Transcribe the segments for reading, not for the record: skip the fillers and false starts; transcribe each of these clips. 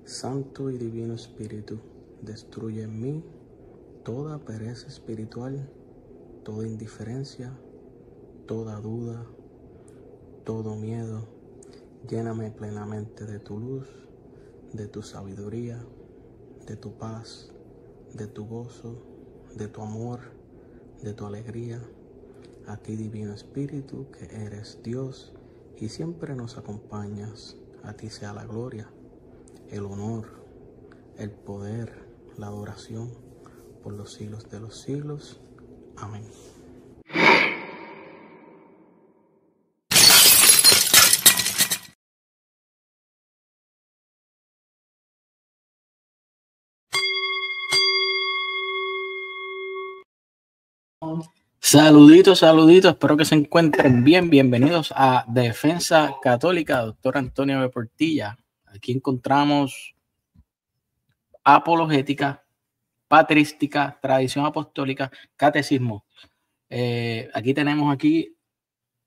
Santo y Divino Espíritu, destruye en mí toda pereza espiritual, toda indiferencia, toda duda, todo miedo. Lléname plenamente de tu luz, de tu sabiduría, de tu paz, de tu gozo, de tu amor, de tu alegría. A ti, Divino Espíritu, que eres Dios y siempre nos acompañas. A ti sea la gloria, el honor, el poder, la adoración por los siglos de los siglos. Amén. Saluditos, saluditos, espero que se encuentren bien. Bienvenidos a Defensa Católica, doctor Antonio de Portilla. Aquí encontramos apologética, patrística, tradición apostólica, catecismo. Aquí tenemos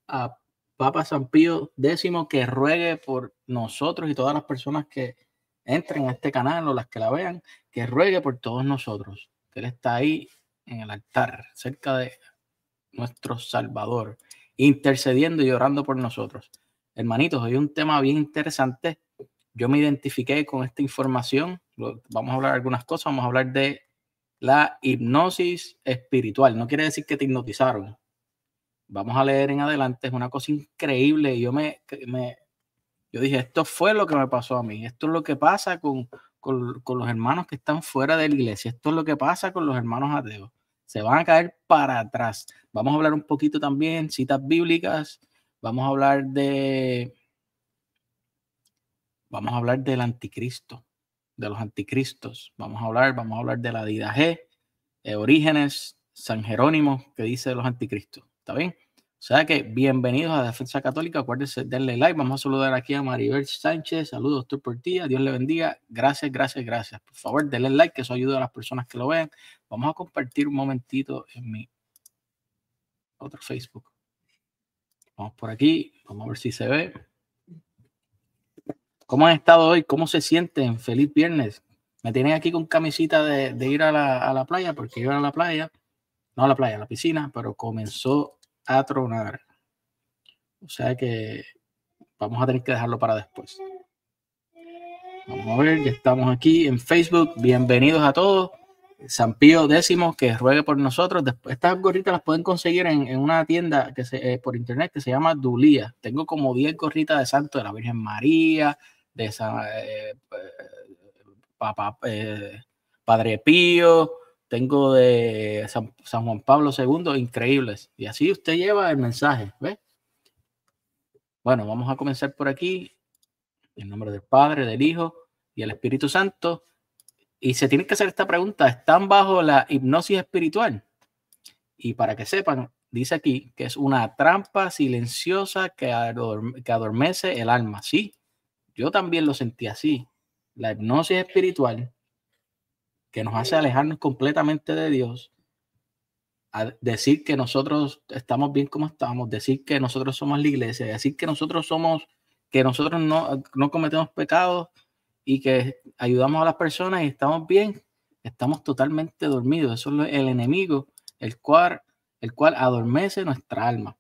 a Papa San Pío X que ruegue por nosotros y todas las personas que entren a este canal o las que la vean, que ruegue por todos nosotros, que Él está ahí en el altar, cerca de nuestro Salvador, intercediendo y orando por nosotros. Hermanitos, hoy un tema bien interesante. Yo me identifiqué con esta información. Vamos a hablar de algunas cosas. Vamos a hablar de la hipnosis espiritual. No quiere decir que te hipnotizaron. Vamos a leer en adelante. Es una cosa increíble. Yo dije, esto fue lo que me pasó a mí. Esto es lo que pasa con los hermanos que están fuera de la iglesia. Esto es lo que pasa con los hermanos ateos. Se van a caer para atrás. Vamos a hablar un poquito también, citas bíblicas. Vamos a hablar del anticristo, de los anticristos. Vamos a hablar de la Didache, Orígenes, San Jerónimo, que dice de los anticristos. ¿Está bien? O sea que bienvenidos a Defensa Católica. Acuérdense de darle like. Vamos a saludar aquí a Maribel Sánchez. Saludos, doctor Portilla. Dios le bendiga. Gracias, gracias, gracias. Por favor, denle like, que eso ayuda a las personas que lo vean. Vamos a compartir un momentito en mi otro Facebook. Vamos por aquí. Vamos a ver si se ve. ¿Cómo han estado hoy? ¿Cómo se sienten? Feliz viernes. Me tienen aquí con camisita de ir a la playa, porque iba a la playa. No a la playa, a la piscina, pero comenzó a tronar. O sea que vamos a tener que dejarlo para después. Vamos a ver, ya estamos aquí en Facebook. Bienvenidos a todos. San Pío X, que ruegue por nosotros. Después, estas gorritas las pueden conseguir en una tienda por internet que se llama Dulía. Tengo como 10 gorritas de santo de la Virgen María, de Padre Pío, tengo de San Juan Pablo II, increíbles. Y así usted lleva el mensaje, ¿ves? Bueno, vamos a comenzar por aquí. En nombre del Padre, del Hijo y el Espíritu Santo. Y se tiene que hacer esta pregunta: ¿están bajo la hipnosis espiritual? Y para que sepan, dice aquí que es una trampa silenciosa que adormece el alma. Sí, yo también lo sentí así. La hipnosis espiritual, que nos hace alejarnos completamente de Dios, a decir que nosotros estamos bien como estamos, decir que nosotros somos la iglesia, decir que nosotros no cometemos pecados y que ayudamos a las personas y estamos bien, estamos totalmente dormidos. Eso es el enemigo, el cual adormece nuestra alma.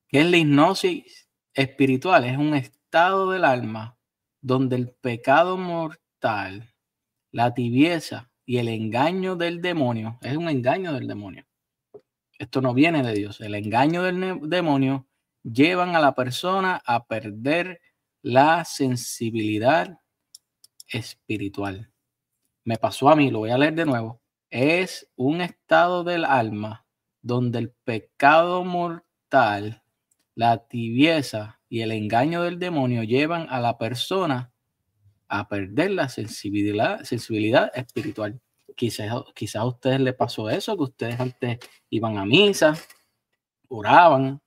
¿Qué es la hipnosis espiritual? Es un estado del alma donde el pecado mortal, la tibieza y el engaño del demonio, es un engaño del demonio. Esto no viene de Dios. El engaño del demonio llevan a la persona a perder la sensibilidad espiritual. Me pasó a mí, lo voy a leer de nuevo. Es un estado del alma donde el pecado mortal, la tibieza y el engaño del demonio llevan a la persona a perder la sensibilidad espiritual. Quizás a ustedes les pasó eso, que ustedes antes iban a misa, oraban,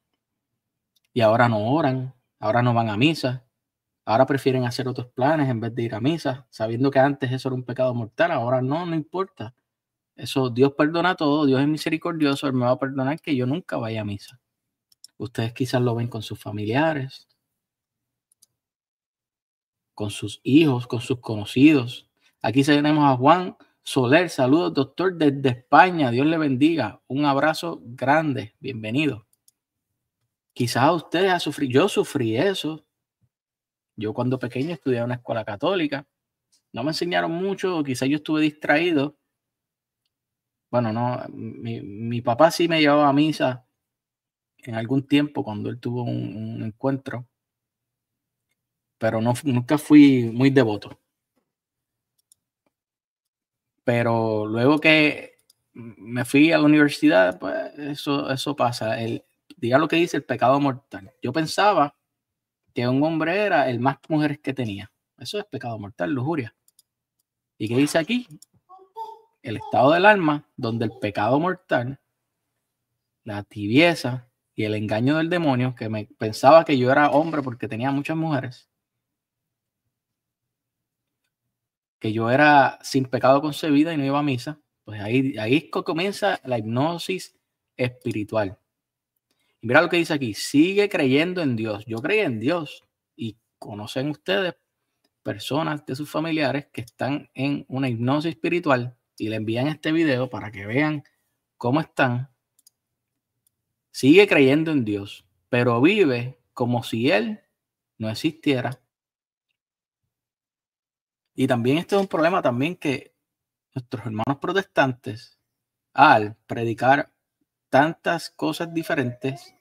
y ahora no oran, ahora no van a misa, ahora prefieren hacer otros planes en vez de ir a misa, sabiendo que antes eso era un pecado mortal, ahora no importa. Eso, Dios perdona todo, Dios es misericordioso, Él me va a perdonar que yo nunca vaya a misa. Ustedes quizás lo ven con sus familiares, con sus hijos, con sus conocidos. Aquí tenemos a Juan Soler. Saludos, doctor, desde España. Dios le bendiga. Un abrazo grande. Bienvenido. Quizás ustedes han sufrido. Yo sufrí eso. Yo cuando pequeño estudié en una escuela católica. No me enseñaron mucho. Quizás yo estuve distraído. Bueno, no. Mi papá sí me llevaba a misa en algún tiempo cuando él tuvo un encuentro. Pero nunca fui muy devoto. Pero luego que me fui a la universidad, pues eso pasa. Diga lo que dice el pecado mortal. Yo pensaba que un hombre era el más mujeres que tenía. Eso es pecado mortal, lujuria. ¿Y qué dice aquí? El estado del alma, donde el pecado mortal, la tibieza y el engaño del demonio, que me pensaba que yo era hombre porque tenía muchas mujeres, que yo era sin pecado concebida y no iba a misa, pues ahí comienza la hipnosis espiritual. Y mira lo que dice aquí, sigue creyendo en Dios. Yo creí en Dios y conocen ustedes personas de sus familiares que están en una hipnosis espiritual y le envían este video para que vean cómo están. Sigue creyendo en Dios, pero vive como si Él no existiera. Y también este es un problema también que nuestros hermanos protestantes, al predicar tantas cosas diferentes,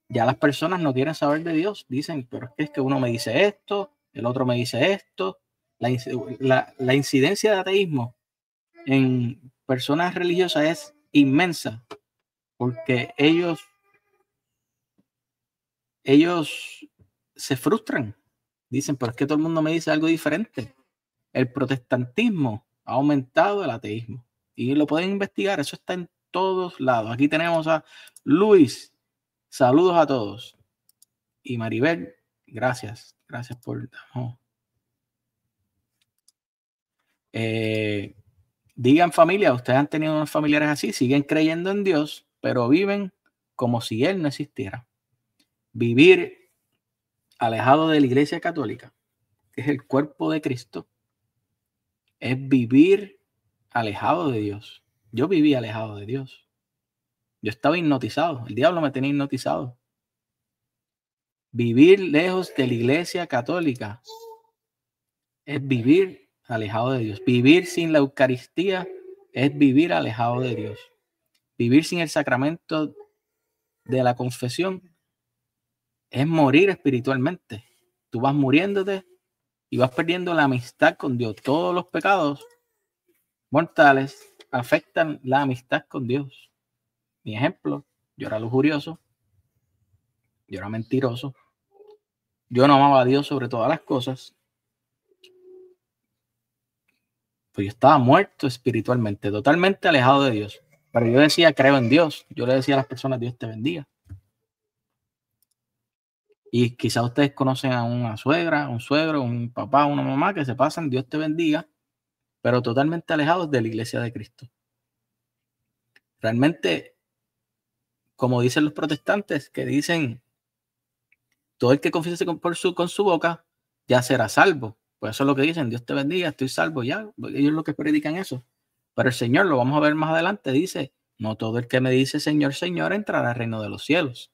ya las personas no quieren saber de Dios. Dicen, pero es que uno me dice esto, el otro me dice esto. La incidencia de ateísmo en personas religiosas es inmensa porque ellos se frustran. Dicen, pero es que todo el mundo me dice algo diferente. El protestantismo ha aumentado el ateísmo y lo pueden investigar. Eso está en todos lados. Aquí tenemos a Luis. Saludos a todos. Y Maribel, gracias. Gracias por... digan familia, ustedes han tenido unos familiares así, siguen creyendo en Dios, pero viven como si Él no existiera. Vivir alejado de la Iglesia Católica, que es el cuerpo de Cristo, es vivir alejado de Dios. Yo viví alejado de Dios. Yo estaba hipnotizado. El diablo me tenía hipnotizado. Vivir lejos de la Iglesia Católica es vivir alejado de Dios. Vivir sin la Eucaristía es vivir alejado de Dios. Vivir sin el sacramento de la confesión es morir espiritualmente. Tú vas muriéndote y vas perdiendo la amistad con Dios. Todos los pecados mortales afectan la amistad con Dios. Mi ejemplo, yo era lujurioso, yo era mentiroso, yo no amaba a Dios sobre todas las cosas. Pues yo estaba muerto espiritualmente, totalmente alejado de Dios. Pero yo decía, creo en Dios. Yo le decía a las personas, Dios te bendiga. Y quizás ustedes conocen a una suegra, un suegro, un papá, una mamá que se pasan, Dios te bendiga, pero totalmente alejados de la iglesia de Cristo. Realmente, como dicen los protestantes, que dicen, todo el que confiese con su boca, ya será salvo. Pues eso es lo que dicen, Dios te bendiga, estoy salvo ya. Ellos lo que predican eso. Pero el Señor, lo vamos a ver más adelante, dice, no todo el que me dice Señor, Señor, entrará al reino de los cielos.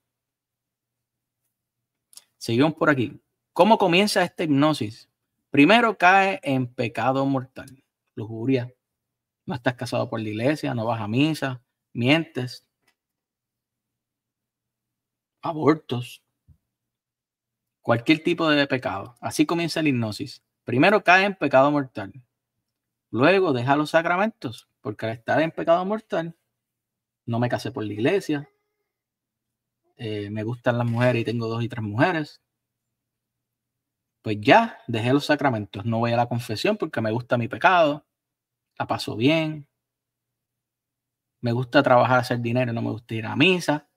Seguimos por aquí. ¿Cómo comienza esta hipnosis? Primero cae en pecado mortal, lujuria. No estás casado por la iglesia, no vas a misa, mientes, abortos, cualquier tipo de pecado. Así comienza la hipnosis. Primero cae en pecado mortal. Luego deja los sacramentos, porque al estar en pecado mortal, no me casé por la iglesia, me gustan las mujeres y tengo 2 y 3 mujeres. Pues ya dejé los sacramentos, no voy a la confesión porque me gusta mi pecado, la paso bien, me gusta trabajar, hacer dinero, no me gusta ir a misa.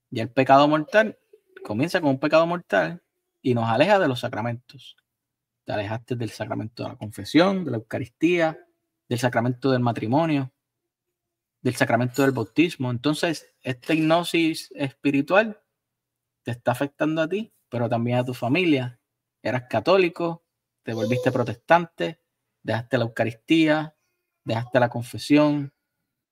Ya el pecado mortal comienza con un pecado mortal y nos aleja de los sacramentos. Te alejaste del sacramento de la confesión, de la Eucaristía, del sacramento del matrimonio, del sacramento del bautismo. Entonces, esta hipnosis espiritual te está afectando a ti, pero también a tu familia. eras católico, te volviste protestante, dejaste la Eucaristía, dejaste la confesión,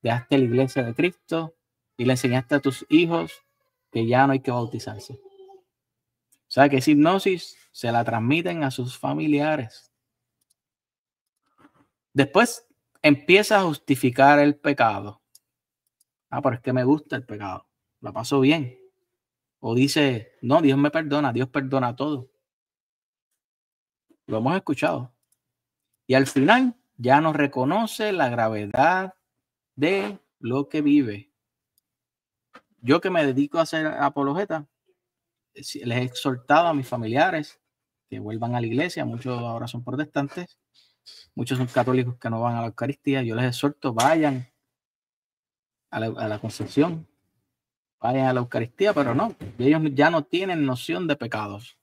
dejaste la iglesia de Cristo y le enseñaste a tus hijos que ya no hay que bautizarse. O sea que esa hipnosis se la transmiten a sus familiares. Después empieza a justificar el pecado. Pero es que me gusta el pecado, la paso bien. O dice, no, Dios me perdona, Dios perdona todo. Lo hemos escuchado. Y al final ya no reconoce la gravedad de lo que vive. Yo que me dedico a hacer apologeta, les he exhortado a mis familiares que vuelvan a la iglesia. Muchos ahora son protestantes, muchos son católicos que no van a la Eucaristía. Yo les exhorto, vayan a la Concepción, vayan a la Eucaristía, pero no, ellos ya no tienen noción de pecados.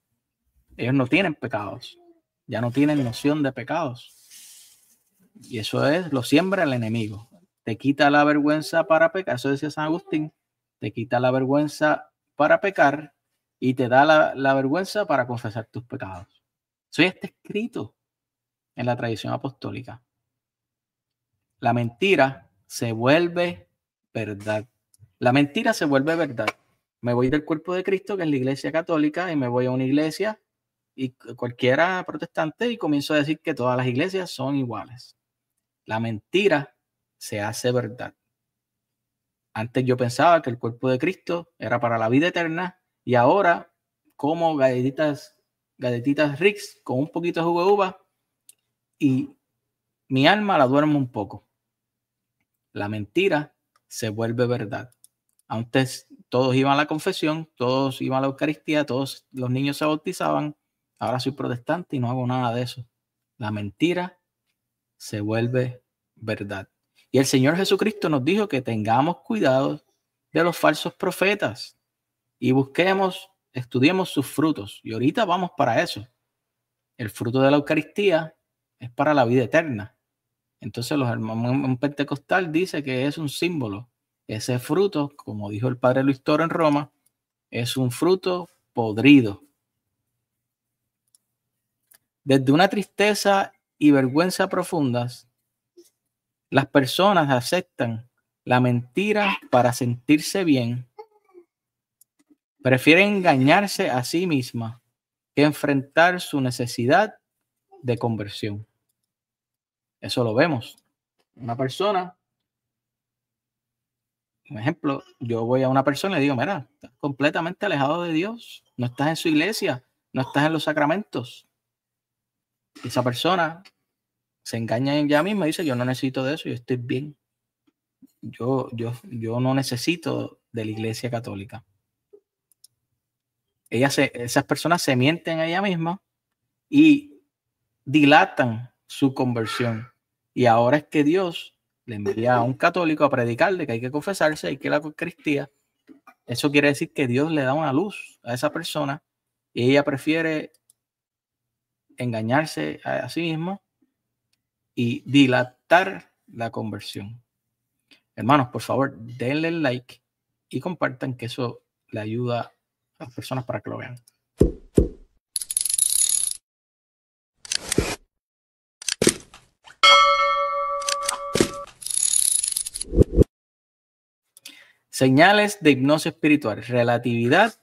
Ellos no tienen pecados, ya no tienen noción de pecados. Y eso lo siembra el enemigo. Te quita la vergüenza para pecar, eso decía San Agustín, te quita la vergüenza para pecar y te da la vergüenza para confesar tus pecados. Eso ya está escrito en la tradición apostólica. La mentira se vuelve verdad. La mentira se vuelve verdad. Me voy del cuerpo de Cristo, que es la iglesia católica, y me voy a una iglesia y cualquiera protestante y comienzo a decir que todas las iglesias son iguales. La mentira se hace verdad. Antes yo pensaba que el cuerpo de Cristo era para la vida eterna y ahora como galletitas Rix con un poquito de jugo de uva y mi alma la duermo un poco. La mentira se vuelve verdad. Antes todos iban a la confesión, todos iban a la Eucaristía, todos los niños se bautizaban. Ahora soy protestante y no hago nada de eso. La mentira se vuelve verdad. Y el Señor Jesucristo nos dijo que tengamos cuidado de los falsos profetas y estudiemos sus frutos. Y ahorita vamos para eso. El fruto de la Eucaristía es para la vida eterna. Entonces los hermanos en Pentecostal dice que es un símbolo. Ese fruto, como dijo el padre Luis Toro en Roma, es un fruto podrido. Desde una tristeza y vergüenza profundas, las personas aceptan la mentira para sentirse bien. Prefieren engañarse a sí mismas que enfrentar su necesidad de conversión. Eso lo vemos. Una persona, un ejemplo, yo voy a una persona y le digo, mira, estás completamente alejado de Dios, no estás en su iglesia, no estás en los sacramentos. Y esa persona se engaña en ella misma y dice, yo no necesito de eso, yo estoy bien. Yo no necesito de la iglesia católica. Esas personas se mienten a ella misma y dilatan su conversión. Y ahora es que Dios le envía a un católico a predicarle que hay que confesarse y que la Eucaristía. Eso quiere decir que Dios le da una luz a esa persona y ella prefiere engañarse a sí misma y dilatar la conversión. Hermanos, por favor, denle like y compartan, que eso le ayuda a las personas para que lo vean. Señales de hipnosis espiritual. Relativiza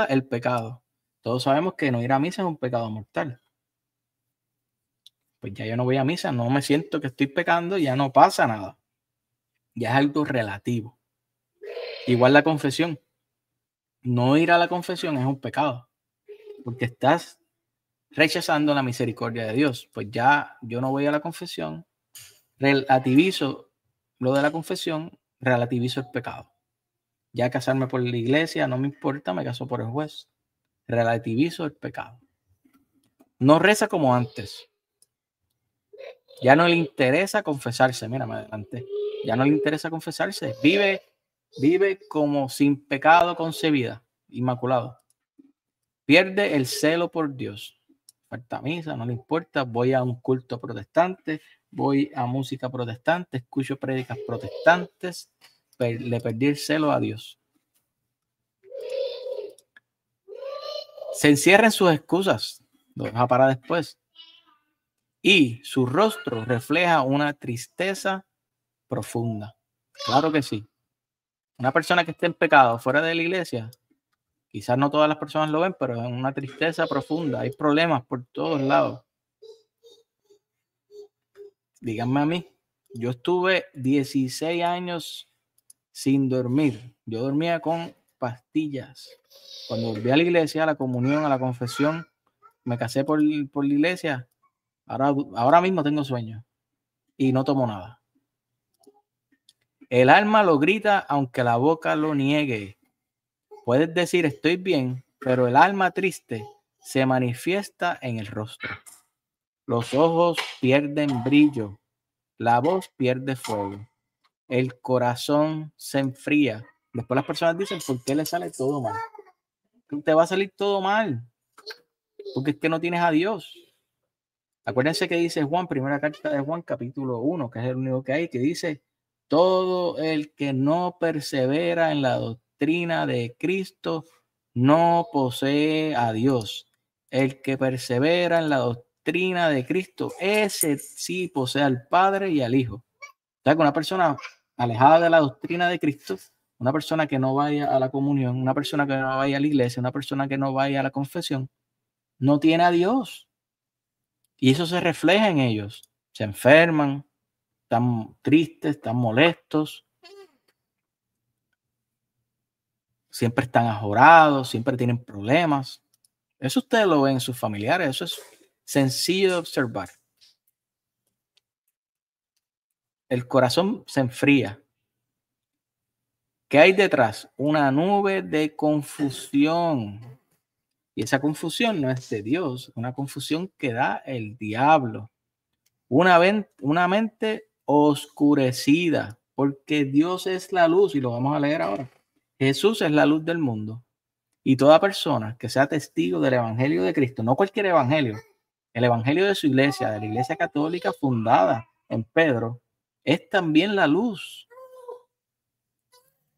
el pecado. Todos sabemos que no ir a misa es un pecado mortal. Pues ya yo no voy a misa, no me siento que estoy pecando, ya no pasa nada. Ya es algo relativo. Igual la confesión. No ir a la confesión es un pecado, porque estás rechazando la misericordia de Dios. Pues ya yo no voy a la confesión, relativizo lo de la confesión, relativizo el pecado. Ya casarme por la iglesia no me importa, me caso por el juez. Relativizo el pecado. No reza como antes. Ya no le interesa confesarse. Mira, me adelanté. Ya no le interesa confesarse. Vive como sin pecado concebida, inmaculado. Pierde el celo por Dios. Falta misa, no le importa. Voy a un culto protestante, voy a música protestante, escucho prédicas protestantes. Le perdí el celo a Dios. Se encierra en sus excusas, lo deja para después. Y su rostro refleja una tristeza profunda. Claro que sí. Una persona que esté en pecado fuera de la iglesia, quizás no todas las personas lo ven, pero es una tristeza profunda. Hay problemas por todos lados. Díganme a mí, yo estuve 16 años sin dormir. Yo dormía con pastillas. Cuando volví a la iglesia, a la comunión, a la confesión, me casé por la iglesia. Ahora mismo tengo sueño y no tomo nada. El alma lo grita aunque la boca lo niegue. Puedes decir estoy bien, pero el alma triste se manifiesta en el rostro. Los ojos pierden brillo, la voz pierde fuego, el corazón se enfría. Después las personas dicen, ¿por qué le sale todo mal? Te va a salir todo mal, porque es que no tienes a Dios. Acuérdense que dice Juan, primera carta de Juan, capítulo 1, que es el único que hay, que dice, todo el que no persevera en la doctrina de Cristo no posee a Dios. El que persevera en la doctrina de Cristo, ese sí posee al Padre y al Hijo. O sea, que una persona alejada de la doctrina de Cristo, una persona que no vaya a la comunión, una persona que no vaya a la iglesia, una persona que no vaya a la confesión, no tiene a Dios. Y eso se refleja en ellos. Se enferman, están tristes, están molestos, siempre están ajorados, siempre tienen problemas. Eso ustedes lo ven en sus familiares, eso es sencillo de observar. El corazón se enfría. ¿Qué hay detrás? Una nube de confusión. Y esa confusión no es de Dios, una confusión que da el diablo. Una mente oscurecida, porque Dios es la luz, y lo vamos a leer ahora. Jesús es la luz del mundo. Y toda persona que sea testigo del evangelio de Cristo, no cualquier evangelio, el evangelio de su iglesia, de la iglesia católica fundada en Pedro, es también la luz.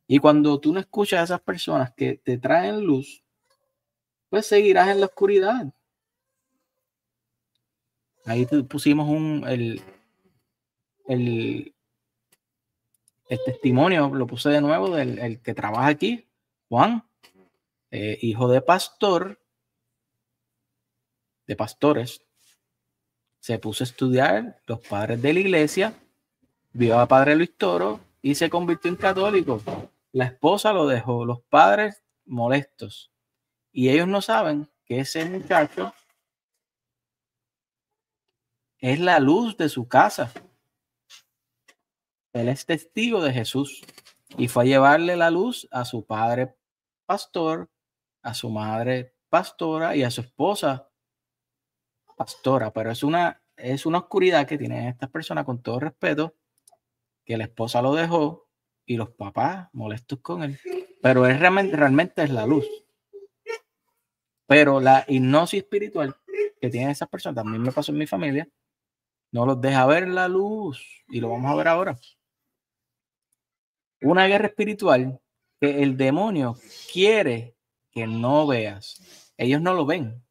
Y cuando tú no escuchas a esas personas que te traen luz, pues seguirás en la oscuridad. Ahí pusimos el testimonio, lo puse de nuevo del el que trabaja aquí, Juan, hijo de pastor, de pastores, se puso a estudiar los padres de la iglesia, vio a Padre Luis Toro y se convirtió en católico. La esposa lo dejó, los padres molestos. Y ellos no saben que ese muchacho es la luz de su casa. Él es testigo de Jesús y fue a llevarle la luz a su padre pastor, a su madre pastora y a su esposa pastora. Pero es una oscuridad que tienen estas personas, con todo respeto, que la esposa lo dejó y los papás molestos con él. Pero él realmente es la luz. Pero la hipnosis espiritual que tienen esas personas, también me pasó en mi familia, no los deja ver la luz. Y lo vamos a ver ahora. Una guerra espiritual que el demonio quiere que no veas. Ellos no lo ven.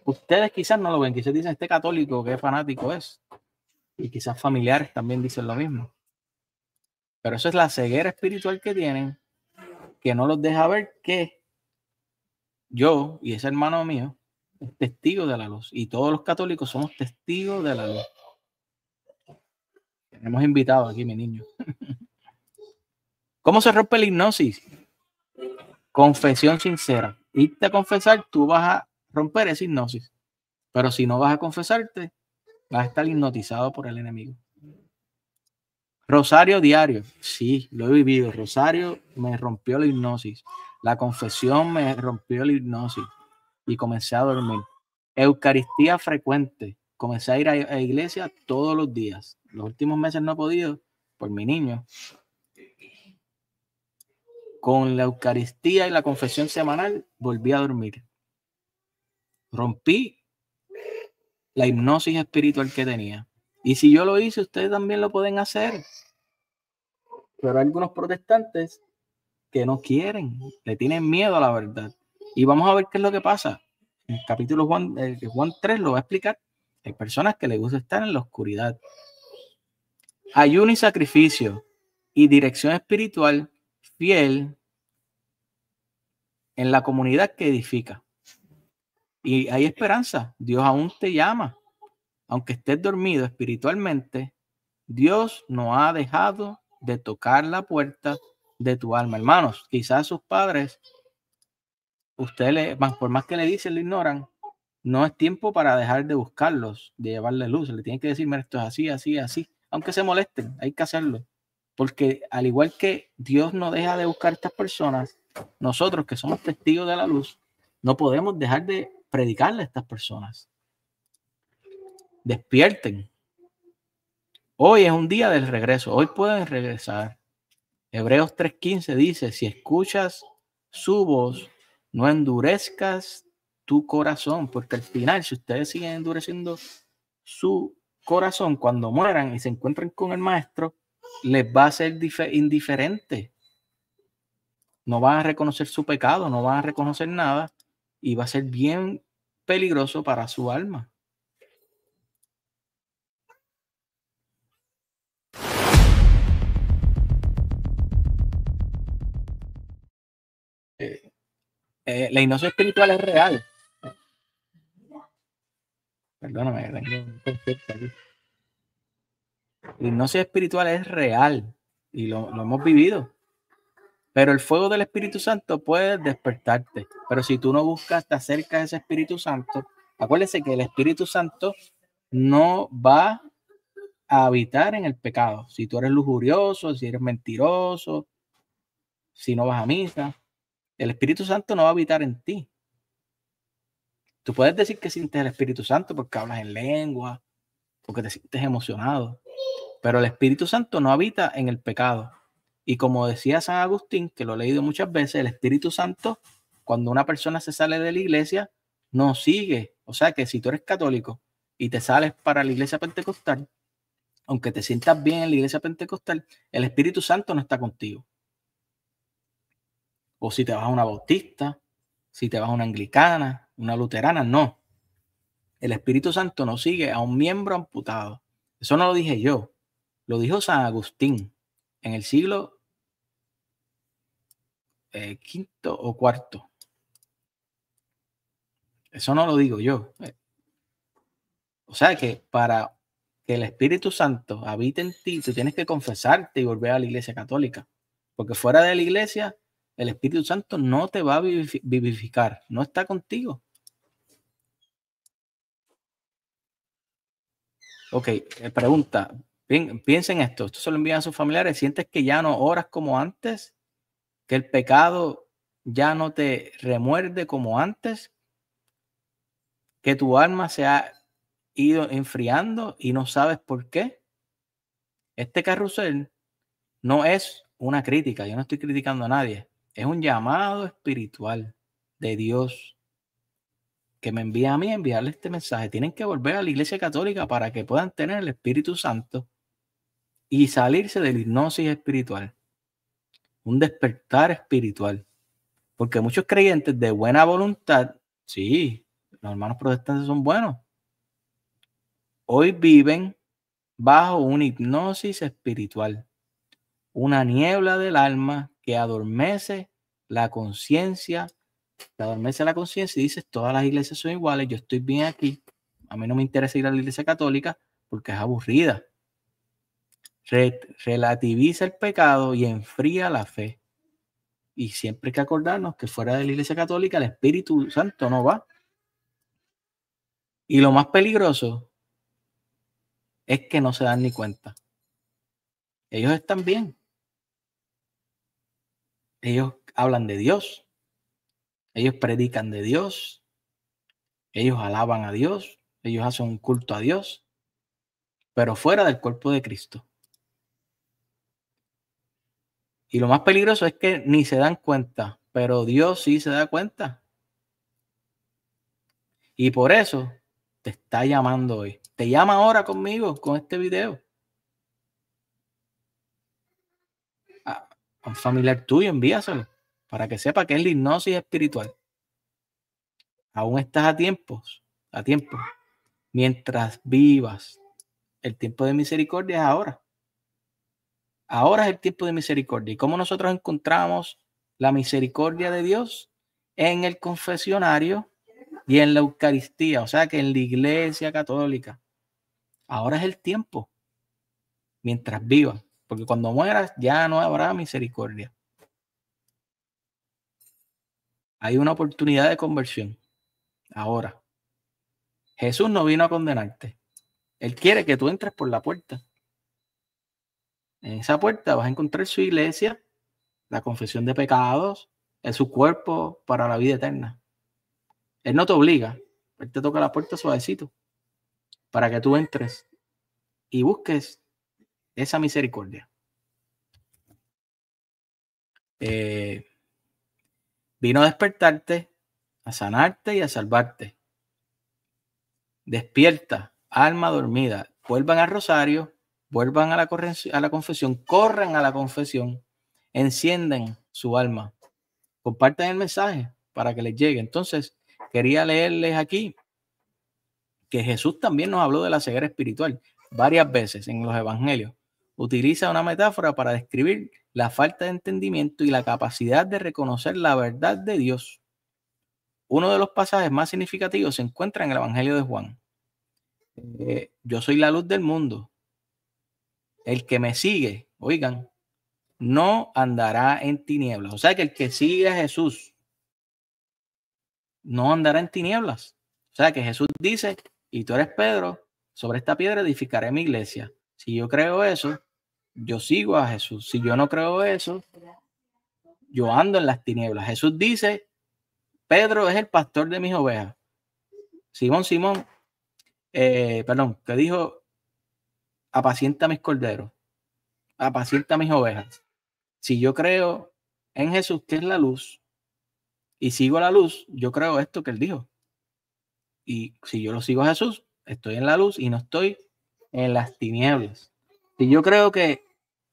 Ustedes quizás no lo ven. Quizás dicen, este católico, qué fanático es. Y quizás familiares también dicen lo mismo. Pero eso es la ceguera espiritual que tienen, que no los deja ver que yo y ese hermano mío es testigo de la luz. Y todos los católicos somos testigos de la luz. Tenemos invitados aquí, mi niño. ¿Cómo se rompe la hipnosis? Confesión sincera. Irte a confesar, tú vas a romper esa hipnosis. Pero si no vas a confesarte, vas a estar hipnotizado por el enemigo. Rosario diario. Sí, lo he vivido. Rosario me rompió la hipnosis. La confesión me rompió la hipnosis. Y comencé a dormir. Eucaristía frecuente. Comencé a ir a iglesia todos los días. Los últimos meses no he podido por mi niño. Con la Eucaristía y la confesión semanal volví a dormir. Rompí la hipnosis espiritual que tenía. Y si yo lo hice, ustedes también lo pueden hacer. Pero hay algunos protestantes que no quieren, le tienen miedo a la verdad. Y vamos a ver qué es lo que pasa. En el capítulo Juan 3 lo va a explicar. Hay personas que les gusta estar en la oscuridad. Ayuno y sacrificio y dirección espiritual fiel en la comunidad que edifica. Y hay esperanza. Dios aún te llama. Aunque estés dormido espiritualmente, Dios no ha dejado de tocar la puerta de tu alma. Hermanos, quizás sus padres, por más que le dicen, lo ignoran. No es tiempo para dejar de buscarlos, de llevarle luz. Le tienen que decir, mira, esto es así, así, así. Aunque se molesten, hay que hacerlo. Porque al igual que Dios no deja de buscar a estas personas, nosotros que somos testigos de la luz, no podemos dejar de predicarle a estas personas. Despierten. Hoy es un día del regreso. Hoy pueden regresar. Hebreos 3:15 dice, si escuchas su voz, no endurezcas tu corazón, porque al final, si ustedes siguen endureciendo su corazón, cuando mueran y se encuentren con el maestro, les va a ser indiferente. No van a reconocer su pecado, no van a reconocer nada y va a ser bien peligroso para su alma. La hipnosis espiritual es real. Perdóname, tengo un concepto aquí. La hipnosis espiritual es real y lo hemos vivido. Pero el fuego del Espíritu Santo puede despertarte. Pero si tú no buscas, te acercas a ese Espíritu Santo, acuérdense que el Espíritu Santo no va a habitar en el pecado. Si tú eres lujurioso, si eres mentiroso, si no vas a misa, el Espíritu Santo no va a habitar en ti. Tú puedes decir que sientes el Espíritu Santo porque hablas en lengua, porque te sientes emocionado, pero el Espíritu Santo no habita en el pecado. Y como decía San Agustín, que lo he leído muchas veces, el Espíritu Santo, cuando una persona se sale de la iglesia, no sigue. O sea que si tú eres católico y te sales para la iglesia pentecostal, aunque te sientas bien en la iglesia pentecostal, el Espíritu Santo no está contigo. O si te vas a una bautista, si te vas a una anglicana, una luterana, no. El Espíritu Santo no sigue a un miembro amputado. Eso no lo dije yo, lo dijo San Agustín en el siglo quinto o cuarto. Eso no lo digo yo. O sea que para que el Espíritu Santo habite en ti, tú tienes que confesarte y volver a la iglesia católica. Porque fuera de la iglesia, el Espíritu Santo no te va a vivificar, no está contigo. Ok, pregunta, piensa en esto se lo envían a sus familiares, ¿sientes que ya no oras como antes? ¿Que el pecado ya no te remuerde como antes? ¿Que tu alma se ha ido enfriando y no sabes por qué? Este carrusel no es una crítica, yo no estoy criticando a nadie, es un llamado espiritual de Dios que me envía a mí a enviarle este mensaje. Tienen que volver a la iglesia católica para que puedan tener el Espíritu Santo y salirse de la hipnosis espiritual, un despertar espiritual. Porque muchos creyentes de buena voluntad, sí, los hermanos protestantes son buenos, hoy viven bajo una hipnosis espiritual, una niebla del alma que adormece la conciencia, y dices, todas las iglesias son iguales, yo estoy bien aquí, a mí no me interesa ir a la iglesia católica porque es aburrida. Relativiza el pecado y enfría la fe. Y siempre hay que acordarnos que fuera de la iglesia católica el Espíritu Santo no va. Y lo más peligroso es que no se dan ni cuenta. Ellos están bien. Ellos hablan de Dios. Ellos predican de Dios. Ellos alaban a Dios. Ellos hacen un culto a Dios. Pero fuera del cuerpo de Cristo. Y lo más peligroso es que ni se dan cuenta. Pero Dios sí se da cuenta. Y por eso te está llamando hoy. Te llama ahora conmigo, con este video. A un familiar tuyo, envíaselo para que sepa que es la hipnosis espiritual. Aún estás a tiempo. Mientras vivas. El tiempo de misericordia es ahora. Ahora es el tiempo de misericordia. ¿Y cómo nosotros encontramos la misericordia de Dios? En el confesionario y en la Eucaristía, o sea que en la Iglesia Católica. Ahora es el tiempo, mientras vivas, porque cuando mueras ya no habrá misericordia. Hay una oportunidad de conversión. Ahora, Jesús no vino a condenarte. Él quiere que tú entres por la puerta. En esa puerta vas a encontrar su iglesia, la confesión de pecados, es su cuerpo para la vida eterna. Él no te obliga, él te toca la puerta suavecito para que tú entres y busques esa misericordia. Vino a despertarte, a sanarte y a salvarte. Despierta, alma dormida. Vuelvan al rosario, vuelvan a la confesión, corran a la confesión, encienden su alma. Compartan el mensaje para que les llegue. Entonces, quería leerles aquí que Jesús también nos habló de la ceguera espiritual varias veces en los evangelios. Utiliza una metáfora para describir la falta de entendimiento y la capacidad de reconocer la verdad de Dios. Uno de los pasajes más significativos se encuentra en el Evangelio de Juan. Yo soy la luz del mundo. El que me sigue, oigan, no andará en tinieblas. O sea que el que sigue a Jesús no andará en tinieblas. O sea que Jesús dice, y tú eres Pedro, sobre esta piedra edificaré mi iglesia. Si yo creo eso, yo sigo a Jesús. Si yo no creo eso, yo ando en las tinieblas. Jesús dice, Pedro es el pastor de mis ovejas. Simón, que dijo, apacienta mis corderos, apacienta mis ovejas. Si yo creo en Jesús, que es la luz, y sigo la luz, yo creo esto que él dijo. Y si yo lo sigo a Jesús, estoy en la luz y no estoy en las tinieblas. Si yo creo que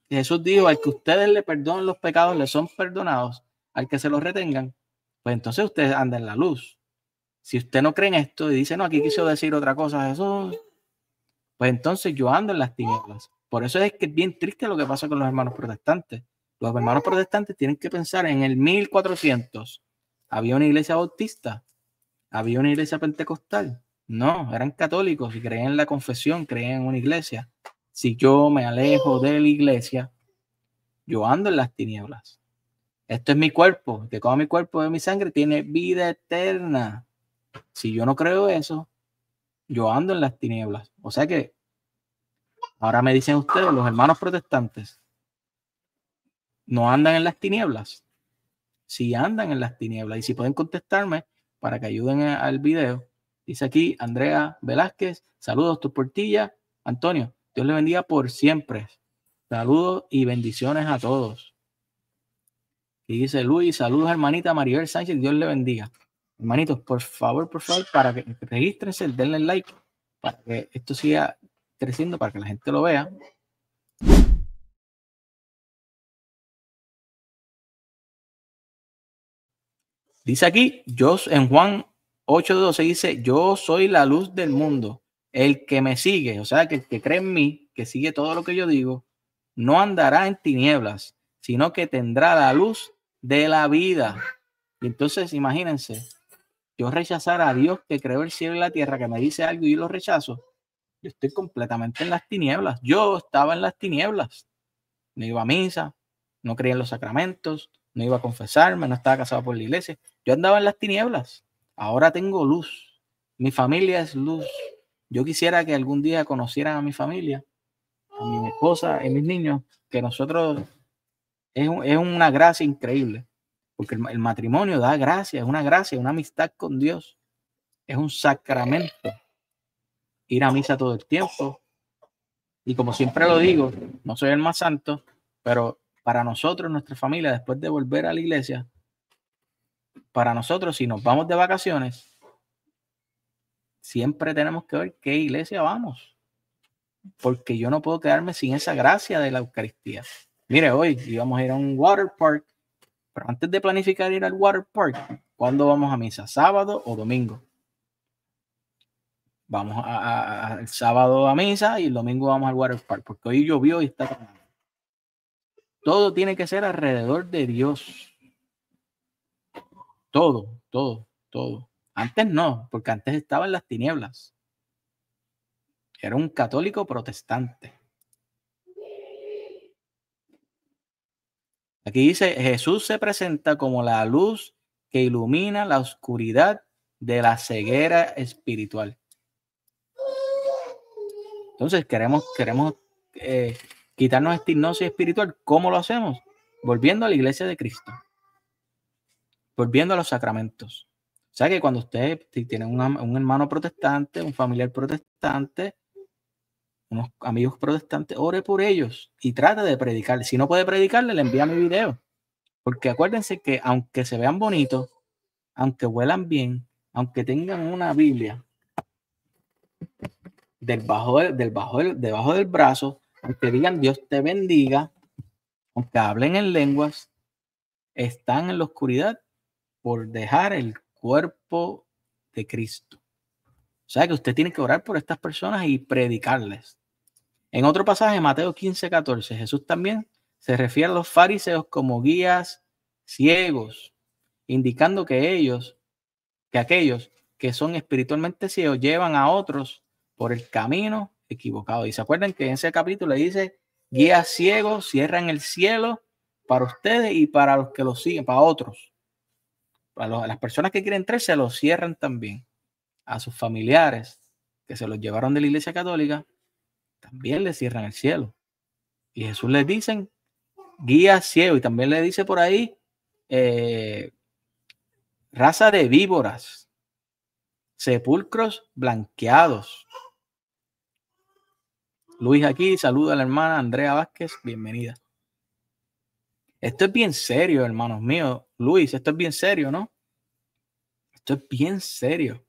Jesús dijo, al que ustedes le perdonen los pecados, les son perdonados, al que se los retengan, pues entonces ustedes andan en la luz. Si usted no cree en esto y dice, no, aquí quiso decir otra cosa Jesús, pues entonces yo ando en las tinieblas. Por eso es que es bien triste lo que pasa con los hermanos protestantes. Los hermanos protestantes tienen que pensar en el 1400. Había una iglesia bautista, había una iglesia pentecostal. No, eran católicos y creían en la confesión, creían en una iglesia. Si yo me alejo de la iglesia, yo ando en las tinieblas. Esto es mi cuerpo, que como mi cuerpo de mi sangre tiene vida eterna. Si yo no creo eso, yo ando en las tinieblas. O sea que ahora me dicen ustedes, los hermanos protestantes, ¿no andan en las tinieblas? Sí andan en las tinieblas. Y si pueden contestarme para que ayuden al video. Dice aquí Andrea Velázquez, saludos, tu portilla. Antonio, Dios le bendiga por siempre. Saludos y bendiciones a todos. Y dice Luis, saludos hermanita Maribel Sánchez, Dios le bendiga. Hermanitos, por favor, para que regístrense, denle like, para que esto siga creciendo, para que la gente lo vea. Dice aquí, en Juan 8:12 dice, yo soy la luz del mundo. El que me sigue, o sea, que el que cree en mí, que sigue todo lo que yo digo, no andará en tinieblas, sino que tendrá la luz de la vida. Y entonces, imagínense, yo rechazar a Dios que creó el cielo y la tierra, que me dice algo y yo lo rechazo, yo estoy completamente en las tinieblas. Yo estaba en las tinieblas. No iba a misa, no creía en los sacramentos, no iba a confesarme, no estaba casado por la iglesia. Yo andaba en las tinieblas. Ahora tengo luz. Mi familia es luz. Yo quisiera que algún día conocieran a mi familia, a mi esposa y mis niños, que nosotros es una gracia increíble, porque el matrimonio da gracia, es una gracia, una amistad con Dios. Es un sacramento. Ir a misa todo el tiempo. Y como siempre lo digo, no soy el más santo, pero para nosotros, nuestra familia, después de volver a la iglesia, para nosotros, si nos vamos de vacaciones, siempre tenemos que ver qué iglesia vamos, porque yo no puedo quedarme sin esa gracia de la Eucaristía. Mire, hoy íbamos a ir a un water park Pero antes de planificar ir al water park, ¿cuándo vamos a misa? ¿Sábado o domingo? Vamos el sábado a misa y el domingo vamos al water park, porque hoy llovió y está tomando. Todo tiene que ser alrededor de Dios. Todo, todo, todo. Antes no, porque antes estaba en las tinieblas. Era un católico protestante. Aquí dice, Jesús se presenta como la luz que ilumina la oscuridad de la ceguera espiritual. Entonces queremos quitarnos esta hipnosis espiritual. ¿Cómo lo hacemos? Volviendo a la iglesia de Cristo. Volviendo a los sacramentos. O sea que cuando usted tiene un hermano protestante, un familiar protestante, unos amigos protestantes, ore por ellos y trate de predicarle. Si no puede predicarle, le envía mi video. Porque acuérdense que aunque se vean bonitos, aunque huelan bien, aunque tengan una Biblia debajo del brazo, aunque digan Dios te bendiga, aunque hablen en lenguas, están en la oscuridad por dejar el cuerpo de Cristo. O sea que usted tiene que orar por estas personas y predicarles. En otro pasaje, Mateo 15:14, Jesús también se refiere a los fariseos como guías ciegos, indicando que aquellos que son espiritualmente ciegos llevan a otros por el camino equivocado. Y se acuerdan que en ese capítulo le dice, guías ciegos cierran el cielo para ustedes y para los que los siguen, para otros. Para las personas que quieren entrar, se los cierran también. A sus familiares que se los llevaron de la iglesia católica, también les cierran el cielo. Y Jesús les dice, guía ciego, y también le dice por ahí, raza de víboras, sepulcros blanqueados. Luis aquí, saluda a la hermana Andrea Vázquez, bienvenida. Esto es bien serio, hermanos míos. Luis, esto es bien serio, ¿no? Esto es bien serio.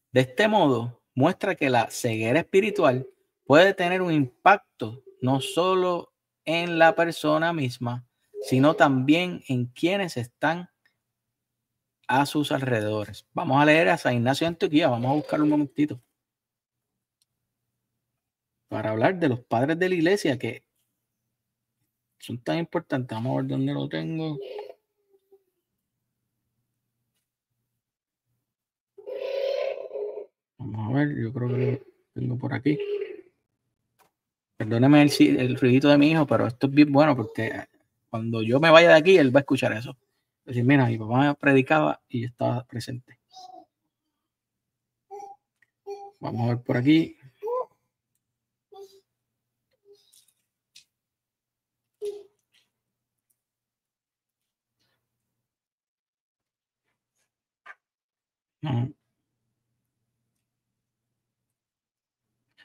De este modo, muestra que la ceguera espiritual puede tener un impacto no solo en la persona misma, sino también en quienes están a sus alrededores. Vamos a leer a San Ignacio de Antioquía, vamos a buscar un momentito para hablar de los padres de la iglesia que son tan importantes. Vamos a ver dónde lo tengo. Vamos a ver, yo creo que lo tengo por aquí. Perdóneme el ruidito de mi hijo, pero esto es bien bueno porque cuando yo me vaya de aquí, él va a escuchar eso. Es decir, mira, mi papá me predicaba y yo estaba presente. Vamos a ver por aquí.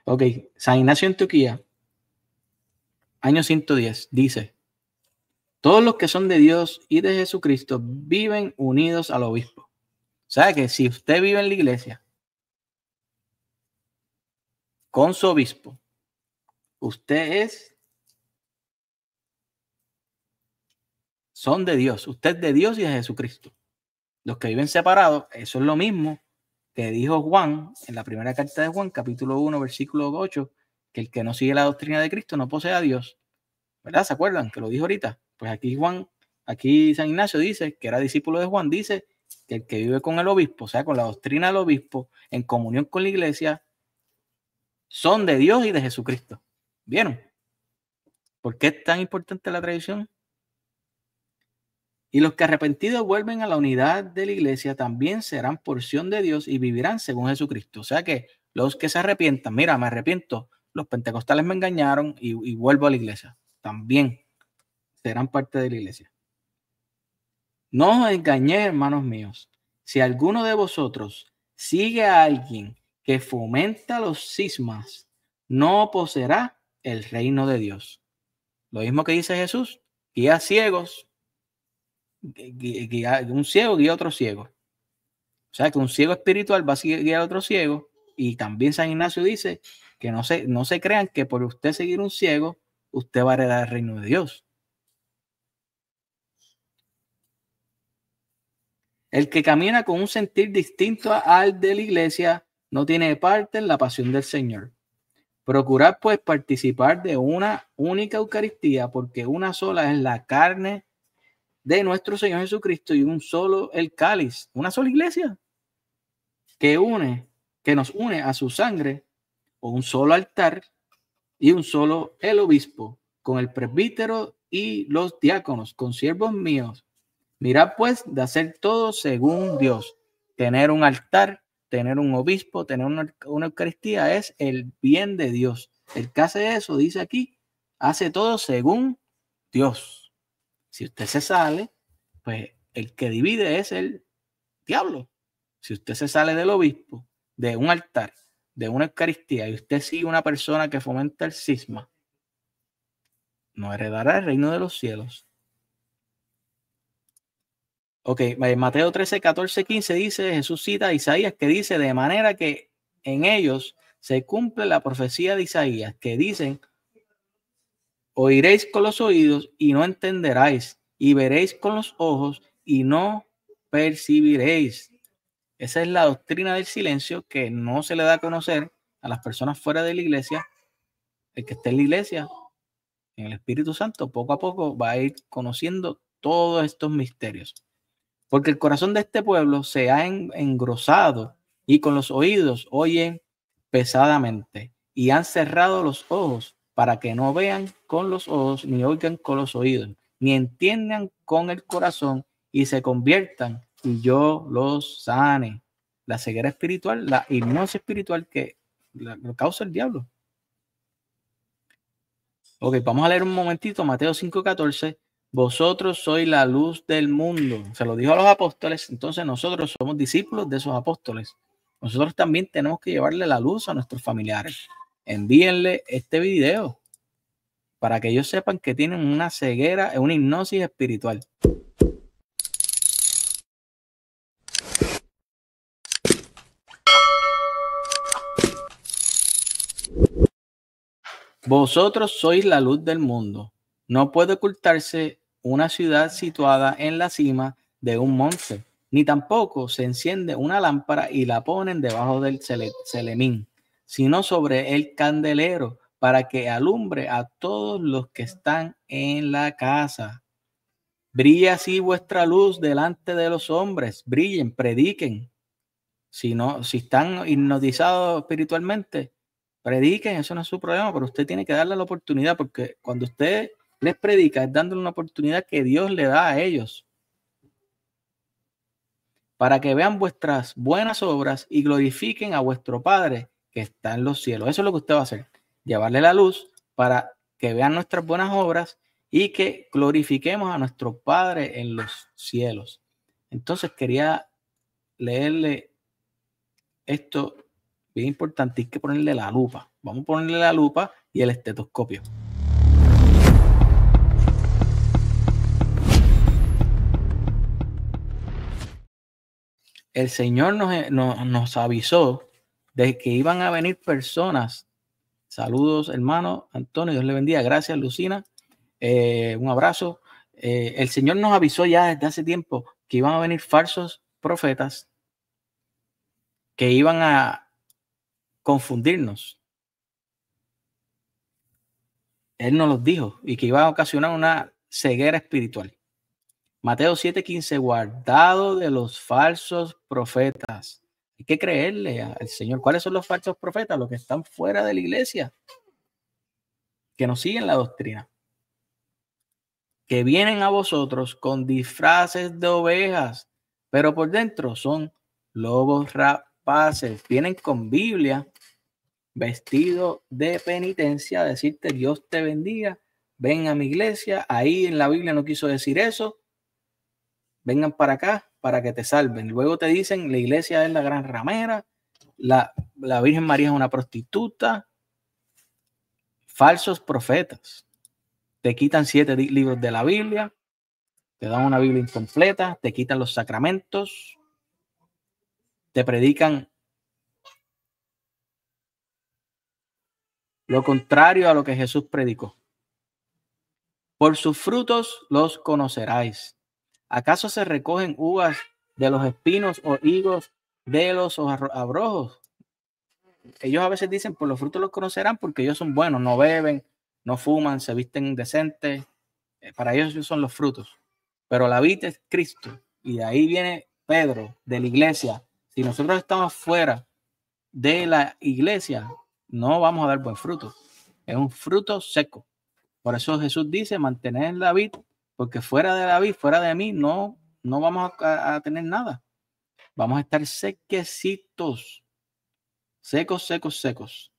Ok, San Ignacio de Antioquía, año 110, dice, todos los que son de Dios y de Jesucristo viven unidos al obispo. O sea que si usted vive en la iglesia con su obispo, usted son de Dios, usted es de Dios y de Jesucristo. Los que viven separados, eso es lo mismo que dijo Juan en la primera carta de Juan, capítulo 1, versículo 8, que el que no sigue la doctrina de Cristo no posee a Dios. ¿Verdad? ¿Se acuerdan que lo dijo ahorita? Pues aquí San Ignacio dice, que era discípulo de Juan, dice que el que vive con el obispo, o sea, con la doctrina del obispo, en comunión con la iglesia, son de Dios y de Jesucristo. ¿Vieron? ¿Por qué es tan importante la tradición? Y los que arrepentidos vuelven a la unidad de la iglesia también serán porción de Dios y vivirán según Jesucristo. O sea que los que se arrepientan, mira, me arrepiento, los pentecostales me engañaron y vuelvo a la iglesia. También serán parte de la iglesia. No os engañéis, hermanos míos. Si alguno de vosotros sigue a alguien que fomenta los cismas, no poseerá el reino de Dios. Lo mismo que dice Jesús, guía ciegos, un ciego guía a otro ciego. O sea que un ciego espiritual va a guiar a otro ciego. Y también San Ignacio dice que no se crean que por usted seguir un ciego, usted va a heredar el reino de Dios. El que camina con un sentir distinto al de la iglesia no tiene parte en la pasión del Señor. Procurad pues participar de una única Eucaristía, porque una sola es la carne de nuestro Señor Jesucristo y un solo el cáliz. Una sola iglesia que nos une a su sangre, o un solo altar y un solo el obispo, con el presbítero y los diáconos, con siervos míos. Mirad pues de hacer todo según Dios. Tener un altar, tener un obispo, tener una Eucaristía es el bien de Dios. El que hace eso, dice aquí, hace todo según Dios. Si usted se sale, pues el que divide es el diablo. Si usted se sale del obispo, de un altar, de una Eucaristía, y usted sigue una persona que fomenta el cisma, no heredará el reino de los cielos. Ok, Mateo 13, 14, 15 dice, Jesús cita a Isaías que dice, de manera que en ellos se cumple la profecía de Isaías, que dicen, oiréis con los oídos y no entenderáis, y veréis con los ojos y no percibiréis. Esa es la doctrina del silencio que no se le da a conocer a las personas fuera de la iglesia. El que esté en la iglesia, en el Espíritu Santo, poco a poco va a ir conociendo todos estos misterios. Porque el corazón de este pueblo se ha engrosado y con los oídos oyen pesadamente y han cerrado los ojos para que no vean con los ojos, ni oigan con los oídos, ni entiendan con el corazón y se conviertan y yo los sane. La ceguera espiritual, la hipnosis espiritual que lo causa el diablo. Ok, vamos a leer un momentito Mateo 5:14. Vosotros sois la luz del mundo. Se lo dijo a los apóstoles, entonces nosotros somos discípulos de esos apóstoles. Nosotros también tenemos que llevarle la luz a nuestros familiares. Envíenle este video para que ellos sepan que tienen una ceguera, una hipnosis espiritual. Vosotros sois la luz del mundo. No puede ocultarse una ciudad situada en la cima de un monte, ni tampoco se enciende una lámpara y la ponen debajo del celemín, sino sobre el candelero, para que alumbre a todos los que están en la casa. Brilla así vuestra luz delante de los hombres. Brillen, prediquen. Si están hipnotizados espiritualmente, prediquen, eso no es su problema, pero usted tiene que darle la oportunidad, porque cuando usted les predica es dándole una oportunidad que Dios le da a ellos para que vean vuestras buenas obras y glorifiquen a vuestro Padre que está en los cielos. Eso es lo que usted va a hacer, llevarle la luz para que vean nuestras buenas obras y que glorifiquemos a nuestro Padre en los cielos. Entonces quería leerle esto bien importante, hay que ponerle la lupa. Vamos a ponerle la lupa y el estetoscopio. El Señor nos avisó de que iban a venir personas. Saludos, hermano Antonio, Dios le bendiga. Gracias, Lucina. Un abrazo. El Señor nos avisó ya desde hace tiempo que iban a venir falsos profetas que iban a confundirnos. Él nos los dijo y que iba a ocasionar una ceguera espiritual. Mateo 7:15, guardado de los falsos profetas. Hay que creerle al Señor. ¿Cuáles son los falsos profetas? Los que están fuera de la iglesia, que no siguen la doctrina, que vienen a vosotros con disfraces de ovejas, pero por dentro son lobos rapaces. Vienen con Biblia, vestido de penitencia, a decirte Dios te bendiga, ven a mi iglesia. Ahí en la Biblia no quiso decir eso. Vengan para acá para que te salven. Luego te dicen la iglesia es la gran ramera, la Virgen María es una prostituta. Falsos profetas. Te quitan 7 libros de la Biblia, te dan una Biblia incompleta, te quitan los sacramentos, te predican lo contrario a lo que Jesús predicó. Por sus frutos los conoceráis. ¿Acaso se recogen uvas de los espinos o higos de los abrojos. Ellos a veces dicen, por los frutos los conocerán, porque ellos son buenos, no beben, no fuman, se visten decentes. Para ellos esos son los frutos. Pero la vid es Cristo. Y de ahí viene Pedro, de la iglesia. Si nosotros estamos fuera de la iglesia, no vamos a dar buen fruto. Es un fruto seco. Por eso Jesús dice, mantener la vid, porque fuera de la vid, fuera de mí, no vamos a tener nada. Vamos a estar sequecitos. Secos, secos, secos.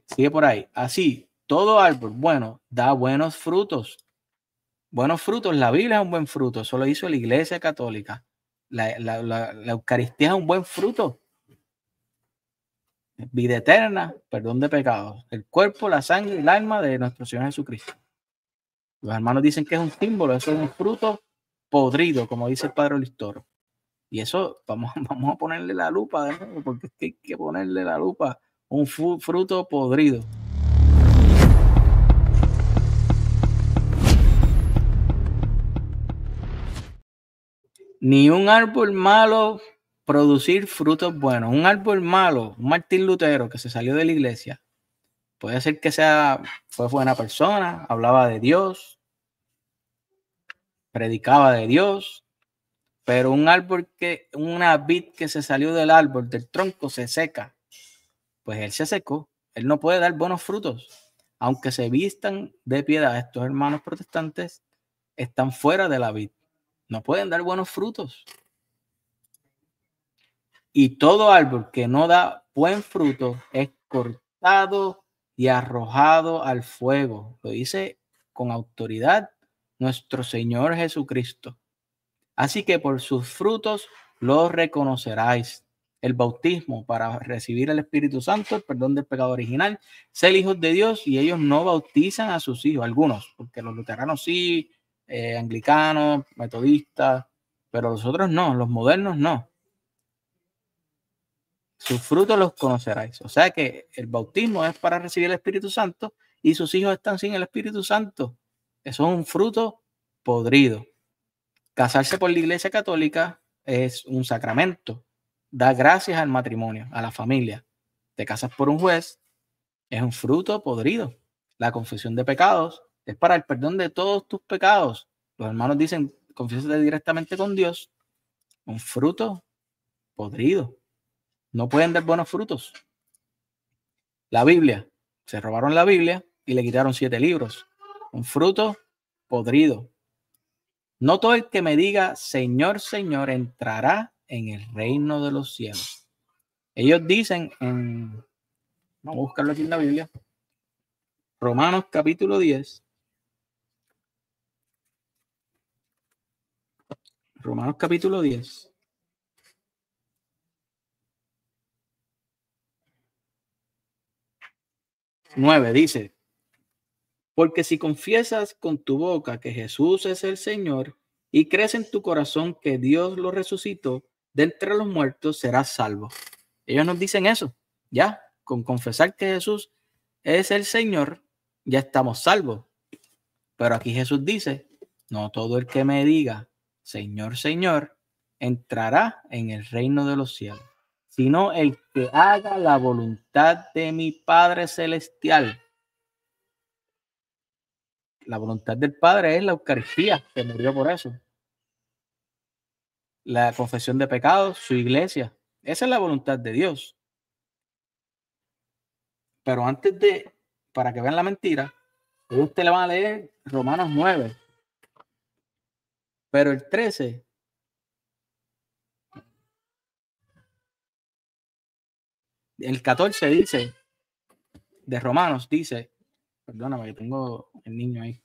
Sigue por ahí. Así, todo árbol bueno da buenos frutos. Buenos frutos. La Biblia es un buen fruto. Eso lo hizo la Iglesia Católica. La Eucaristía es un buen fruto. Vida eterna, perdón de pecados. El cuerpo, la sangre y el alma de nuestro Señor Jesucristo. Los hermanos dicen que es un símbolo. Eso es un fruto podrido, como dice el Padre Listoro. Y eso vamos a ponerle la lupa de nuevo, porque es que hay que ponerle la lupa. Un fruto podrido. Ni un árbol malo producir frutos buenos. Un árbol malo, un Martín Lutero que se salió de la iglesia, puede ser que fue buena persona, hablaba de Dios, predicaba de Dios, pero una vid que se salió del árbol, del tronco, se seca. Pues él se secó. Él no puede dar buenos frutos. Aunque se vistan de piedad, estos hermanos protestantes están fuera de la vid. No pueden dar buenos frutos. Y todo árbol que no da buen fruto es cortado y arrojado al fuego. Lo dice con autoridad nuestro Señor Jesucristo. Así que por sus frutos los reconoceráis. El bautismo para recibir el Espíritu Santo, el perdón del pecado original, ser hijos de Dios, y ellos no bautizan a sus hijos, algunos, porque los luteranos sí, anglicanos, metodistas, pero los otros no, los modernos no. Sus frutos los conoceráis. O sea que el bautismo es para recibir el Espíritu Santo y sus hijos están sin el Espíritu Santo. Eso es un fruto podrido. Casarse por la Iglesia Católica es un sacramento. Da gracias al matrimonio, a la familia. Te casas por un juez, es un fruto podrido. La confesión de pecados es para el perdón de todos tus pecados. Los hermanos dicen, confiésate directamente con Dios. Un fruto podrido. No pueden dar buenos frutos. La Biblia. Se robaron la Biblia y le quitaron 7 libros. Un fruto podrido. No todo el que me diga Señor, Señor entrará en el reino de los cielos. Ellos dicen vamos a buscarlo aquí en la Biblia. Romanos capítulo 10. Romanos capítulo 10. Dice, porque si confiesas con tu boca que Jesús es el Señor y crees en tu corazón que Dios lo resucitó de entre los muertos, serás salvo. Ellos nos dicen eso, ya, con confesar que Jesús es el Señor, ya estamos salvos. Pero aquí Jesús dice, no todo el que me diga, Señor, Señor, entrará en el reino de los cielos, sino el que haga la voluntad de mi Padre Celestial. La voluntad del Padre es la Eucaristía, que murió por eso. La confesión de pecados, su iglesia. Esa es la voluntad de Dios. Pero para que vean la mentira, usted le van a leer Romanos 9. Pero el 13, el 14 dice, de Romanos dice, perdóname que tengo el niño ahí.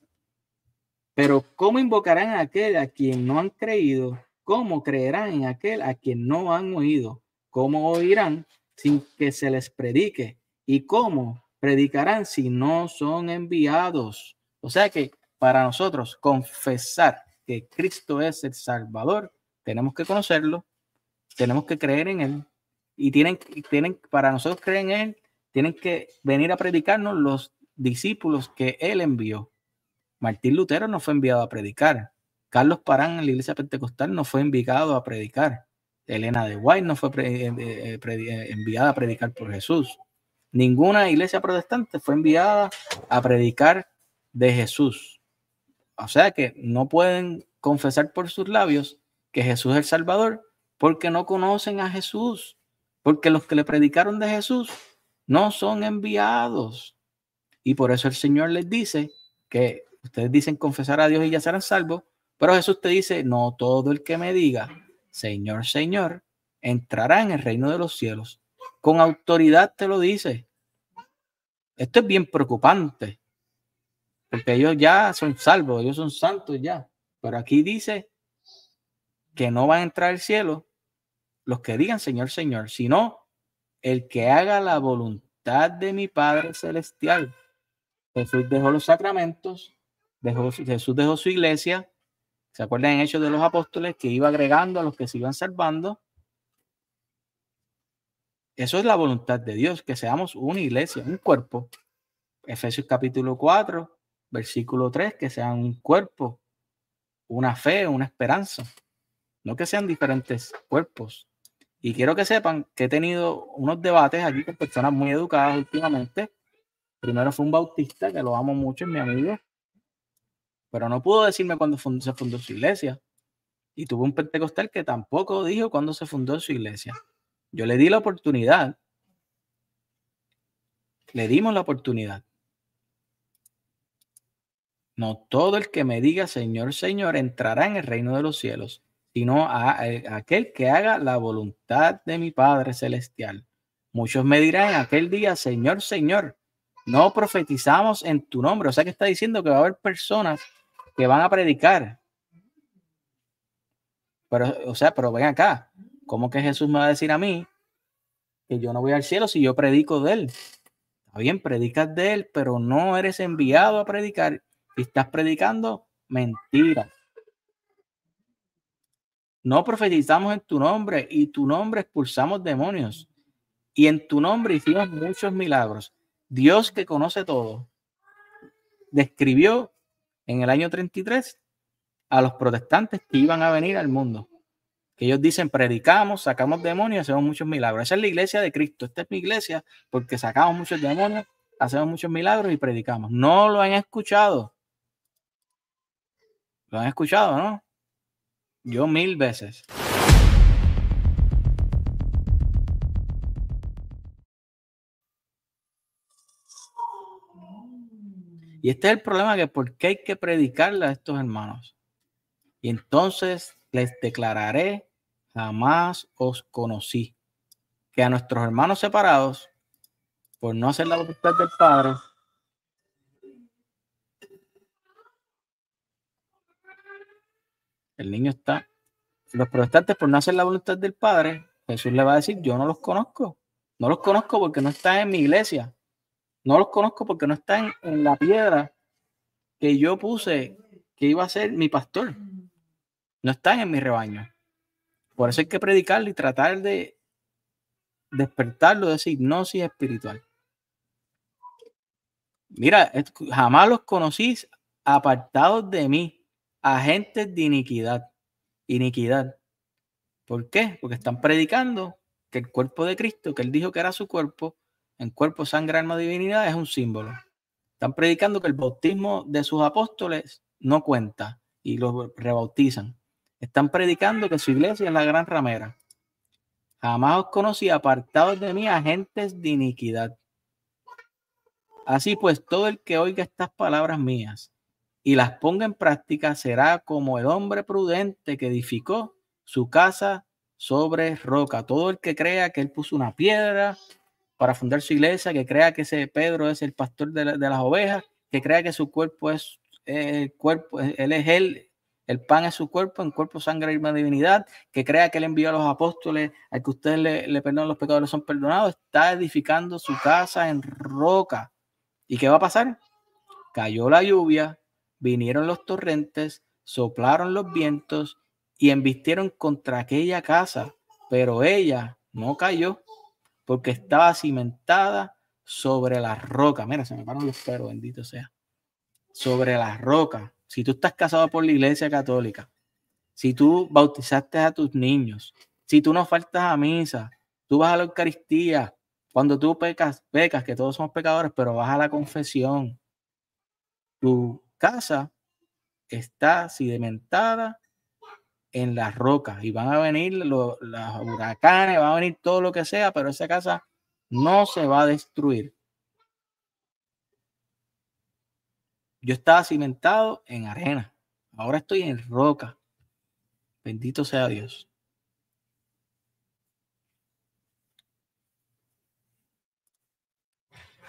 Pero ¿cómo invocarán a aquel a quien no han creído? ¿Cómo creerán en aquel a quien no han oído? ¿Cómo oirán sin que se les predique? ¿Y cómo predicarán si no son enviados? O sea que para nosotros confesar que Cristo es el Salvador, tenemos que conocerlo, tenemos que creer en Él. Y tienen para nosotros creer en Él, tienen que venir a predicarnos los discípulos que Él envió. Martín Lutero no fue enviado a predicar. Carlos Parán en la iglesia pentecostal no fue enviado a predicar. Elena de White no fue enviada a predicar por Jesús. Ninguna iglesia protestante fue enviada a predicar de Jesús. O sea que no pueden confesar por sus labios que Jesús es el Salvador porque no conocen a Jesús. Porque los que le predicaron de Jesús no son enviados. Y por eso el Señor les dice que ustedes dicen confesar a Dios y ya serán salvos, pero Jesús te dice, no todo el que me diga, Señor, Señor, entrará en el reino de los cielos. Con autoridad te lo dice. Esto es bien preocupante, porque ellos ya son salvos, ellos son santos ya. Pero aquí dice que no van a entrar al cielo los que digan Señor, Señor, sino el que haga la voluntad de mi Padre Celestial. Jesús dejó los sacramentos, Jesús dejó su iglesia. ¿Se acuerdan en Hechos de los Apóstoles que iba agregando a los que se iban salvando? Eso es la voluntad de Dios, que seamos una iglesia, un cuerpo. Efesios capítulo 4, versículo 3, que sean un cuerpo, una fe, una esperanza. No que sean diferentes cuerpos. Y quiero que sepan que he tenido unos debates aquí con personas muy educadas últimamente. Primero fue un bautista, que lo amo mucho, es mi amigo, pero no pudo decirme cuándo se fundó su iglesia. Y tuve un pentecostal que tampoco dijo cuándo se fundó su iglesia. Yo le di la oportunidad. Le dimos la oportunidad. No todo el que me diga Señor, Señor entrará en el reino de los cielos, sino a aquel que haga la voluntad de mi Padre Celestial. Muchos me dirán en aquel día, Señor, Señor, no profetizamos en tu nombre. O sea que está diciendo que va a haber personas que van a predicar. Pero ven acá, ¿cómo que Jesús me va a decir a mí que yo no voy al cielo si yo predico de él? Está bien, predicas de él, pero no eres enviado a predicar y estás predicando mentira. No profetizamos en tu nombre y tu nombre expulsamos demonios y en tu nombre hicimos muchos milagros. Dios, que conoce todo, describió en el año 33 a los protestantes que iban a venir al mundo. Que ellos dicen, predicamos, sacamos demonios, hacemos muchos milagros. Esa es la iglesia de Cristo. Esta es mi iglesia porque sacamos muchos demonios, hacemos muchos milagros y predicamos. No lo han escuchado. Lo han escuchado, ¿no? Yo 1000 veces. Y este es el problema, que por qué hay que predicarle a estos hermanos. Y entonces les declararé, jamás os conocí. Que a nuestros hermanos separados, por no hacer la voluntad del Padre, el niño está, los protestantes por no hacer la voluntad del Padre, Jesús le va a decir, yo no los conozco. No los conozco porque no están en mi iglesia. No los conozco porque no están en la piedra que yo puse que iba a ser mi pastor. No están en mi rebaño. Por eso hay que predicarlo y tratar de despertarlo de esa hipnosis espiritual. Mira, jamás los conocís apartados de mí, agentes de iniquidad. Iniquidad. ¿Por qué? Porque están predicando que el cuerpo de Cristo, que él dijo que era su cuerpo, en cuerpo, sangre, alma, divinidad, es un símbolo. Están predicando que el bautismo de sus apóstoles no cuenta y los rebautizan. Están predicando que su iglesia es la gran ramera. Jamás os conocí apartados de mí, agentes de iniquidad. Así pues, todo el que oiga estas palabras mías y las ponga en práctica será como el hombre prudente que edificó su casa sobre roca. Todo el que crea que él puso una piedra para fundar su iglesia, que crea que ese Pedro es el pastor de las ovejas, que crea que su cuerpo es el cuerpo, él es él, el pan es su cuerpo, en cuerpo, sangre y divinidad, que crea que él envió a los apóstoles, al que ustedes le perdonan los pecados, les son perdonados, está edificando su casa en roca. ¿Y qué va a pasar? Cayó la lluvia, vinieron los torrentes, soplaron los vientos y embistieron contra aquella casa, pero ella no cayó porque estaba cimentada sobre la roca. Mira, se me paran los pelos, bendito sea. Sobre la roca. si tú estás casado por la Iglesia Católica, si tú bautizaste a tus niños, si tú no faltas a misa, tú vas a la Eucaristía, cuando tú pecas, que todos somos pecadores, pero vas a la confesión, tu casa está cimentada en las rocas y van a venir los huracanes, va a venir todo lo que sea, pero esa casa no se va a destruir. Yo estaba cimentado en arena, ahora estoy en roca. Bendito sea Dios.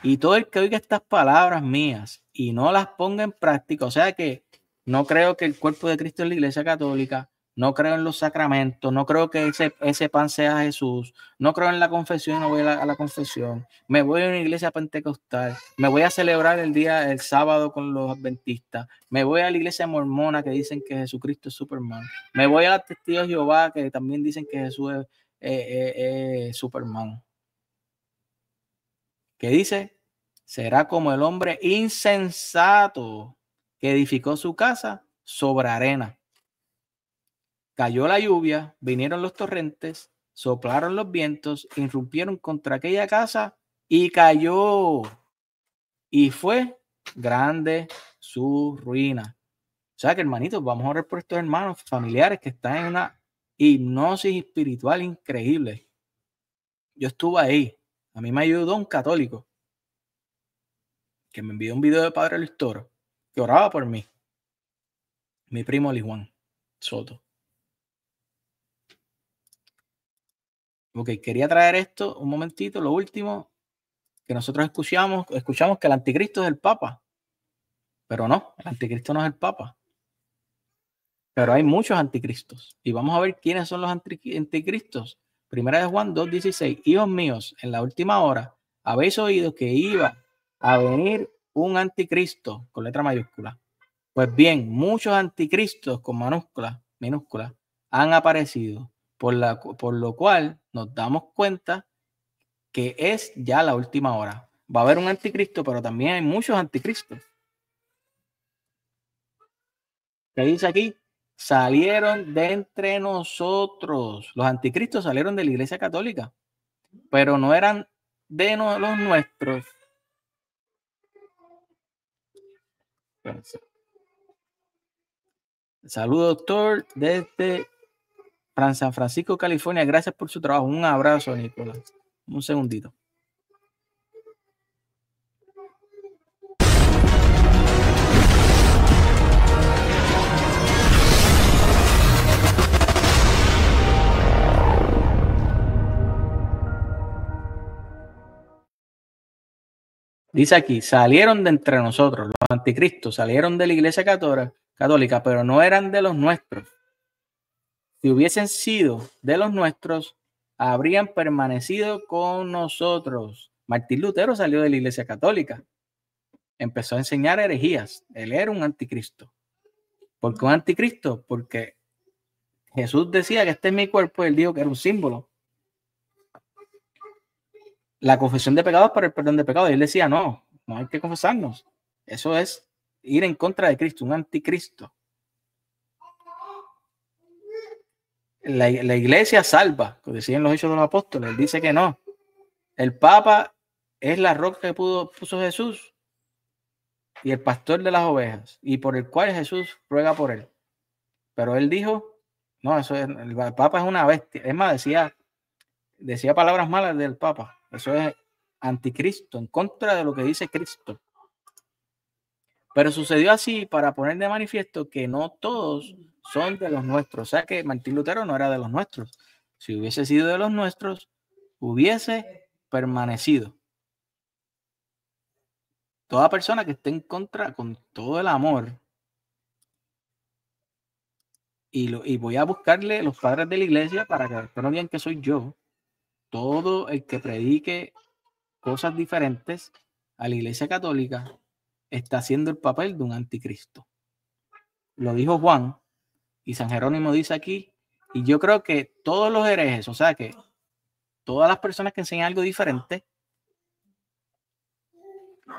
Y todo el que oiga estas palabras mías y no las ponga en práctica, o sea que no creo que el cuerpo de Cristo es la Iglesia Católica, no creo en los sacramentos, no creo que ese pan sea Jesús, no creo en la confesión, no voy a la confesión, me voy a una iglesia pentecostal, me voy a celebrar el sábado con los adventistas, me voy a la iglesia mormona que dicen que Jesucristo es Superman, me voy a los testigos de Jehová que también dicen que Jesús es Superman. Que dice, será como el hombre insensato que edificó su casa sobre arena. Cayó la lluvia, vinieron los torrentes, soplaron los vientos, irrumpieron contra aquella casa y cayó. Y fue grande su ruina. O sea que, hermanitos, vamos a orar por estos hermanos familiares que están en una hipnosis espiritual increíble. Yo estuve ahí. A mí me ayudó un católico que me envió un video de Padre Luis Toro, que oraba por mí. Mi primo Luis Juan Soto. Ok, quería traer esto un momentito, lo último, que nosotros escuchamos que el anticristo es el Papa. Pero no, el anticristo no es el Papa. Pero hay muchos anticristos. Y vamos a ver quiénes son los anticristos. Primera de Juan 2:16. Hijos míos, en la última hora habéis oído que iba a venir un anticristo con letra mayúscula. Pues bien, muchos anticristos con minúsculas han aparecido, por lo cual nos damos cuenta que es ya la última hora. Va a haber un anticristo, pero también hay muchos anticristos. ¿Qué dice aquí? Salieron de entre nosotros. Los anticristos salieron de la Iglesia Católica, pero no eran de los nuestros. Saludos, doctor, desde San Francisco, California. Gracias por su trabajo. Un abrazo, Nicolás. Un segundito. Dice aquí, salieron de entre nosotros, los anticristos salieron de la Iglesia Católica, pero no eran de los nuestros. Si hubiesen sido de los nuestros, habrían permanecido con nosotros. Martín Lutero salió de la Iglesia Católica, empezó a enseñar herejías. Él era un anticristo. ¿Por qué un anticristo? Porque Jesús decía que este es mi cuerpo y él dijo que era un símbolo. La confesión de pecados para el perdón de pecados. Y él decía, no hay que confesarnos. Eso es ir en contra de Cristo, un anticristo. La iglesia salva, como decían los Hechos de los Apóstoles. Él dice que no. El Papa es la roca que puso Jesús y el pastor de las ovejas, y por el cual Jesús ruega por él. Pero él dijo, no, el Papa es una bestia. Es más, decía palabras malas del Papa. Eso es anticristo, en contra de lo que dice Cristo. Pero sucedió así para poner de manifiesto que no todos son de los nuestros. O sea que Martín Lutero no era de los nuestros. Si hubiese sido de los nuestros, hubiese permanecido. Toda persona que esté en contra con todo el amor, y voy a buscarle los padres de la iglesia para que no digan que soy yo. Todo el que predique cosas diferentes a la Iglesia Católica está haciendo el papel de un anticristo. Lo dijo Juan y San Jerónimo dice aquí, y yo creo que todos los herejes, o sea que todas las personas que enseñan algo diferente,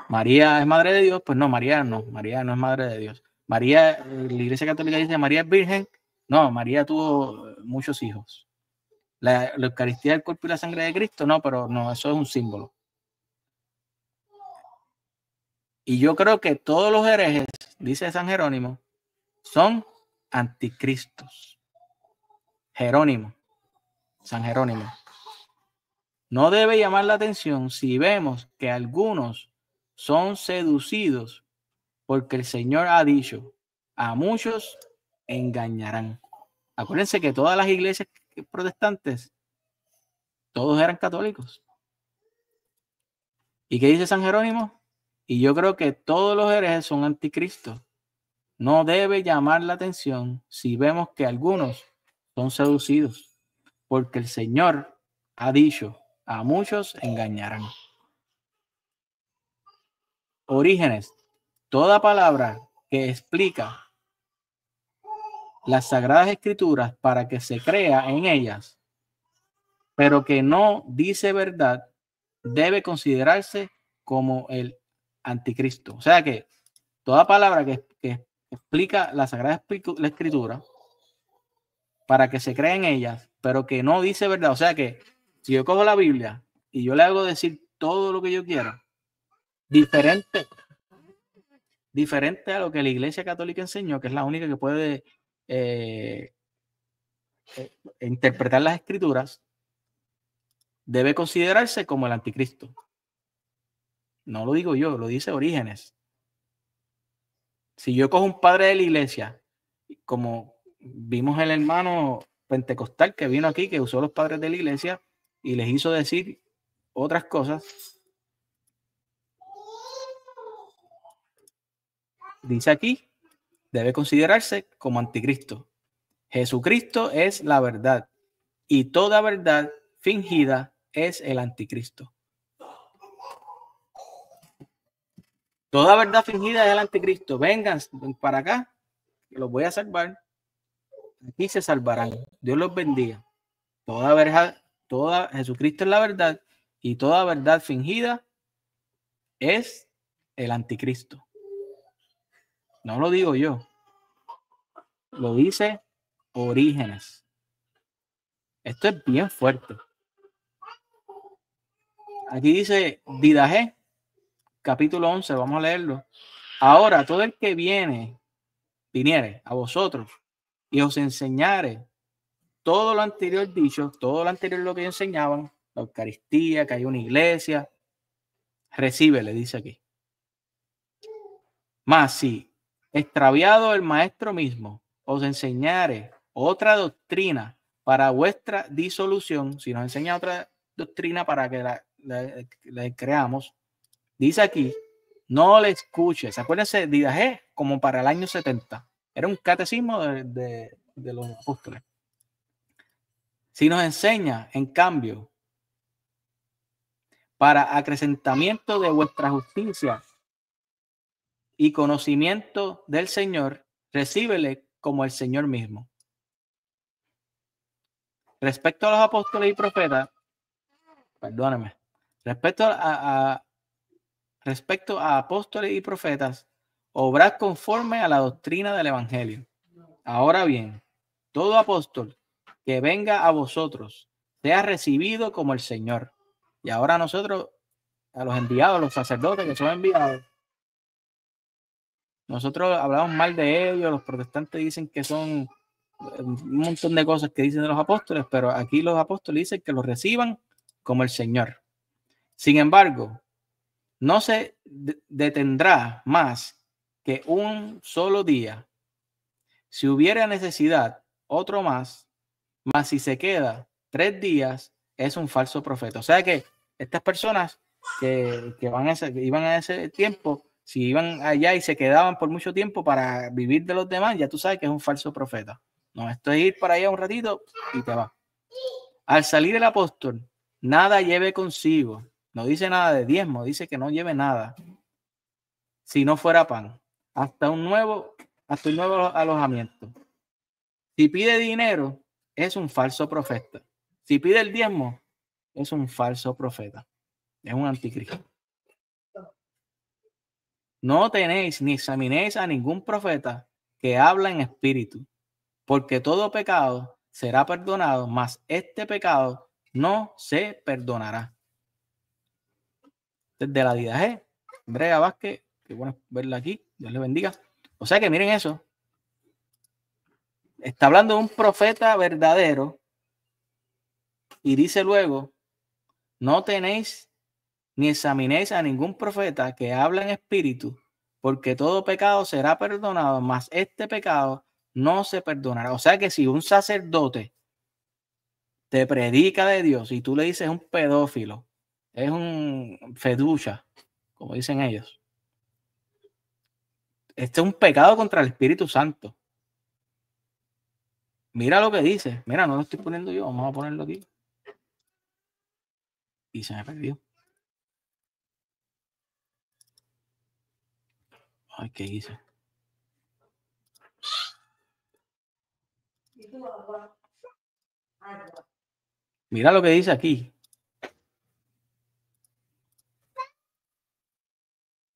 María es madre de Dios, pues no, María no es madre de Dios. María, la Iglesia Católica dice María es virgen. No, María tuvo muchos hijos. La Eucaristía del cuerpo y la sangre de Cristo, no, pero no, eso es un símbolo. Y yo creo que todos los herejes, dice San Jerónimo, son anticristos. Jerónimo, San Jerónimo. No debe llamar la atención si vemos que algunos son seducidos porque el Señor ha dicho, a muchos engañarán. Acuérdense que todas las iglesias protestantes, todos eran católicos. ¿Y qué dice San Jerónimo? Y yo creo que todos los herejes son anticristos. No debe llamar la atención si vemos que algunos son seducidos, porque el Señor ha dicho, a muchos engañarán. Orígenes. Toda palabra que explica las Sagradas Escrituras para que se crea en ellas, pero que no dice verdad, debe considerarse como el anticristo. O sea que toda palabra que explica la Sagrada Escritura para que se crea en ellas, pero que no dice verdad. O sea que si yo cojo la Biblia y yo le hago decir todo lo que yo quiera, diferente a lo que la Iglesia Católica enseñó, que es la única que puede interpretar las Escrituras, debe considerarse como el anticristo. No lo digo yo, lo dice Orígenes. Si yo cojo un padre de la iglesia, como vimos el hermano pentecostal que vino aquí, que usó los padres de la iglesia y les hizo decir otras cosas, dice aquí, debe considerarse como anticristo. Jesucristo es la verdad y toda verdad fingida es el anticristo. Toda verdad fingida es el anticristo. Vengan para acá, que los voy a salvar. Aquí se salvarán. Dios los bendiga. Toda verdad, Jesucristo es la verdad y toda verdad fingida es el anticristo. No lo digo yo. Lo dice Orígenes. Esto es bien fuerte. Aquí dice Didaje, capítulo 11, vamos a leerlo. Ahora, todo el que viniere a vosotros y os enseñare todo lo anterior dicho, todo lo anterior lo que enseñaban, la Eucaristía, que hay una iglesia, recibe, le dice aquí. Mas si extraviado el maestro mismo os enseñare otra doctrina para vuestra disolución, si nos enseña otra doctrina para que la creamos, dice aquí, no le escuches. Acuérdense, Didaje como para el año 70. Era un catecismo de los apóstoles. Si nos enseña, en cambio, para acrecentamiento de vuestra justicia y conocimiento del Señor, recíbele como el Señor mismo. Respecto a los apóstoles y profetas, perdóname, respecto a apóstoles y profetas, obrad conforme a la doctrina del Evangelio. Ahora bien, todo apóstol que venga a vosotros sea recibido como el Señor. Y ahora nosotros, a los enviados, los sacerdotes que son enviados, nosotros hablamos mal de ellos, los protestantes dicen que son un montón de cosas que dicen de los apóstoles, pero aquí los apóstoles dicen que los reciban como el Señor. Sin embargo, no se detendrá más que un solo día. Si hubiera necesidad, otro más, mas si se queda 3 días, es un falso profeta. O sea que estas personas que iban a ese tiempo, si iban allá y se quedaban por mucho tiempo para vivir de los demás, ya tú sabes que es un falso profeta. No, esto es ir para allá un ratito y te va. Al salir el apóstol, nada lleve consigo. No dice nada de diezmo, dice que no lleve nada. Si no fuera pan, hasta un nuevo alojamiento. Si pide dinero, es un falso profeta. Si pide el diezmo, es un falso profeta. Es un anticristo. no tenéis ni examinéis a ningún profeta que habla en espíritu, porque todo pecado será perdonado, mas este pecado no se perdonará. Desde la Didaje, Brea Vázquez, qué bueno verla aquí, Dios le bendiga. O sea que miren eso, está hablando de un profeta verdadero y dice luego, no tenéis ni examinéis a ningún profeta que habla en espíritu, porque todo pecado será perdonado, mas este pecado no se perdonará. O sea que si un sacerdote te predica de Dios y tú le dices un pedófilo, es un feducha, como dicen ellos, este es un pecado contra el Espíritu Santo. Mira lo que dice. Mira, no lo estoy poniendo yo, vamos a ponerlo aquí. Y se me perdió. Ay, ¿qué hice? Mira lo que dice aquí.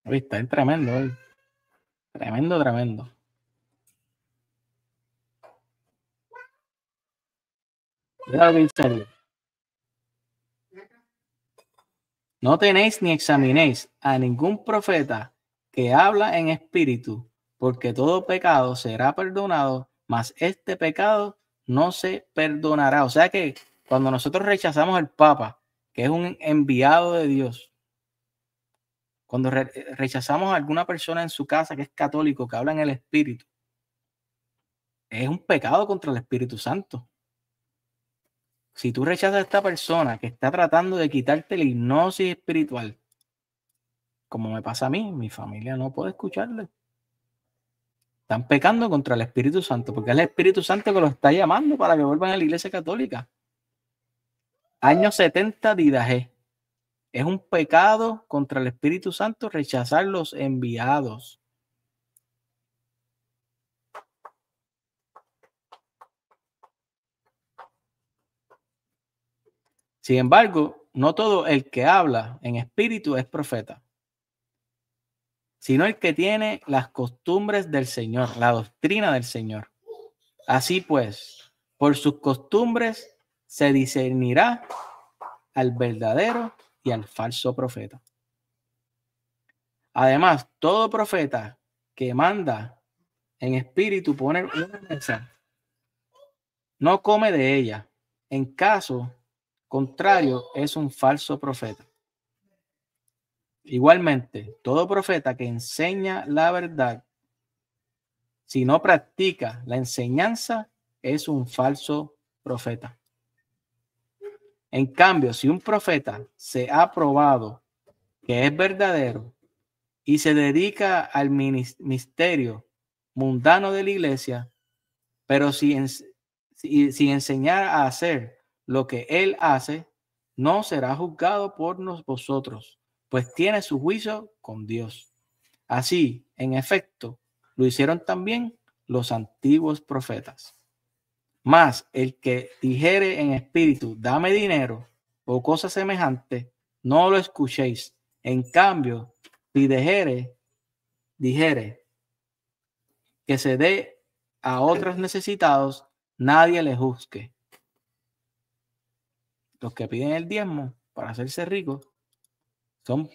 Está es tremendo hoy. Tremendo, tremendo. Mira lo que dice aquí. No tenéis ni examinéis a ningún profeta que habla en espíritu, porque todo pecado será perdonado, mas este pecado no se perdonará. O sea que cuando nosotros rechazamos al Papa, que es un enviado de Dios, cuando rechazamos a alguna persona en su casa que es católico, que habla en el Espíritu, es un pecado contra el Espíritu Santo. Si tú rechazas a esta persona que está tratando de quitarte la hipnosis espiritual, como me pasa a mí, mi familia no puede escucharle. Están pecando contra el Espíritu Santo, porque es el Espíritu Santo que los está llamando para que vuelvan a la Iglesia Católica. Año 70 de Didaje. Es un pecado contra el Espíritu Santo rechazar los enviados. Sin embargo, no todo el que habla en espíritu es profeta, sino el que tiene las costumbres del Señor, la doctrina del Señor. Así pues, por sus costumbres se discernirá al verdadero y al falso profeta. Además, todo profeta que manda en espíritu poner una mesa, no come de ella. En caso contrario, es un falso profeta. Igualmente, todo profeta que enseña la verdad, si no practica la enseñanza, es un falso profeta. En cambio, si un profeta se ha probado que es verdadero y se dedica al misterio mundano de la iglesia, pero sin enseñar a hacer lo que él hace, no será juzgado por vosotros, pues tiene su juicio con Dios. Así, en efecto, lo hicieron también los antiguos profetas. Mas el que dijere en espíritu, dame dinero o cosa semejante, no lo escuchéis. En cambio, si dijere que se dé a otros necesitados, nadie le juzgue. Los que piden el diezmo para hacerse ricos son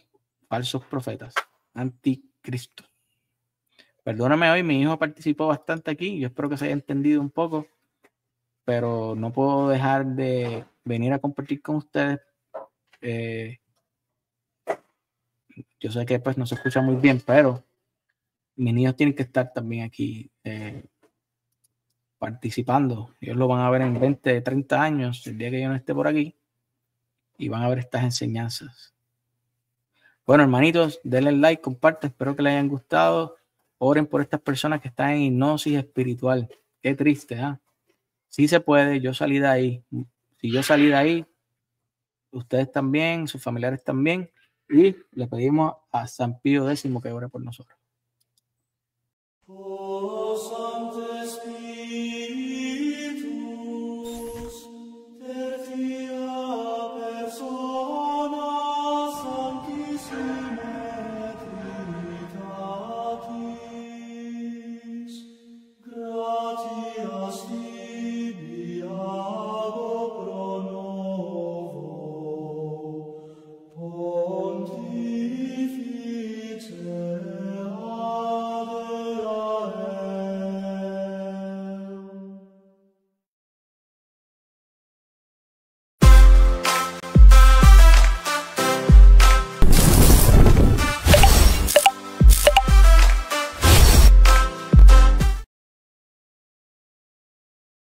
falsos profetas, anticristo. Perdóname hoy, mi hijo participó bastante aquí, yo espero que se haya entendido un poco, pero no puedo dejar de venir a compartir con ustedes. Yo sé que pues no se escucha muy bien, pero mis niños tienen que estar también aquí participando. Ellos lo van a ver en 20, 30 años, el día que yo no esté por aquí, y van a ver estas enseñanzas. Bueno, hermanitos, denle like, compartan, espero que les hayan gustado. Oren por estas personas que están en hipnosis espiritual. Qué triste, ¿eh? Sí se puede, yo salí de ahí. Si yo salí de ahí, ustedes también, sus familiares también. Y le pedimos a San Pío X que ore por nosotros.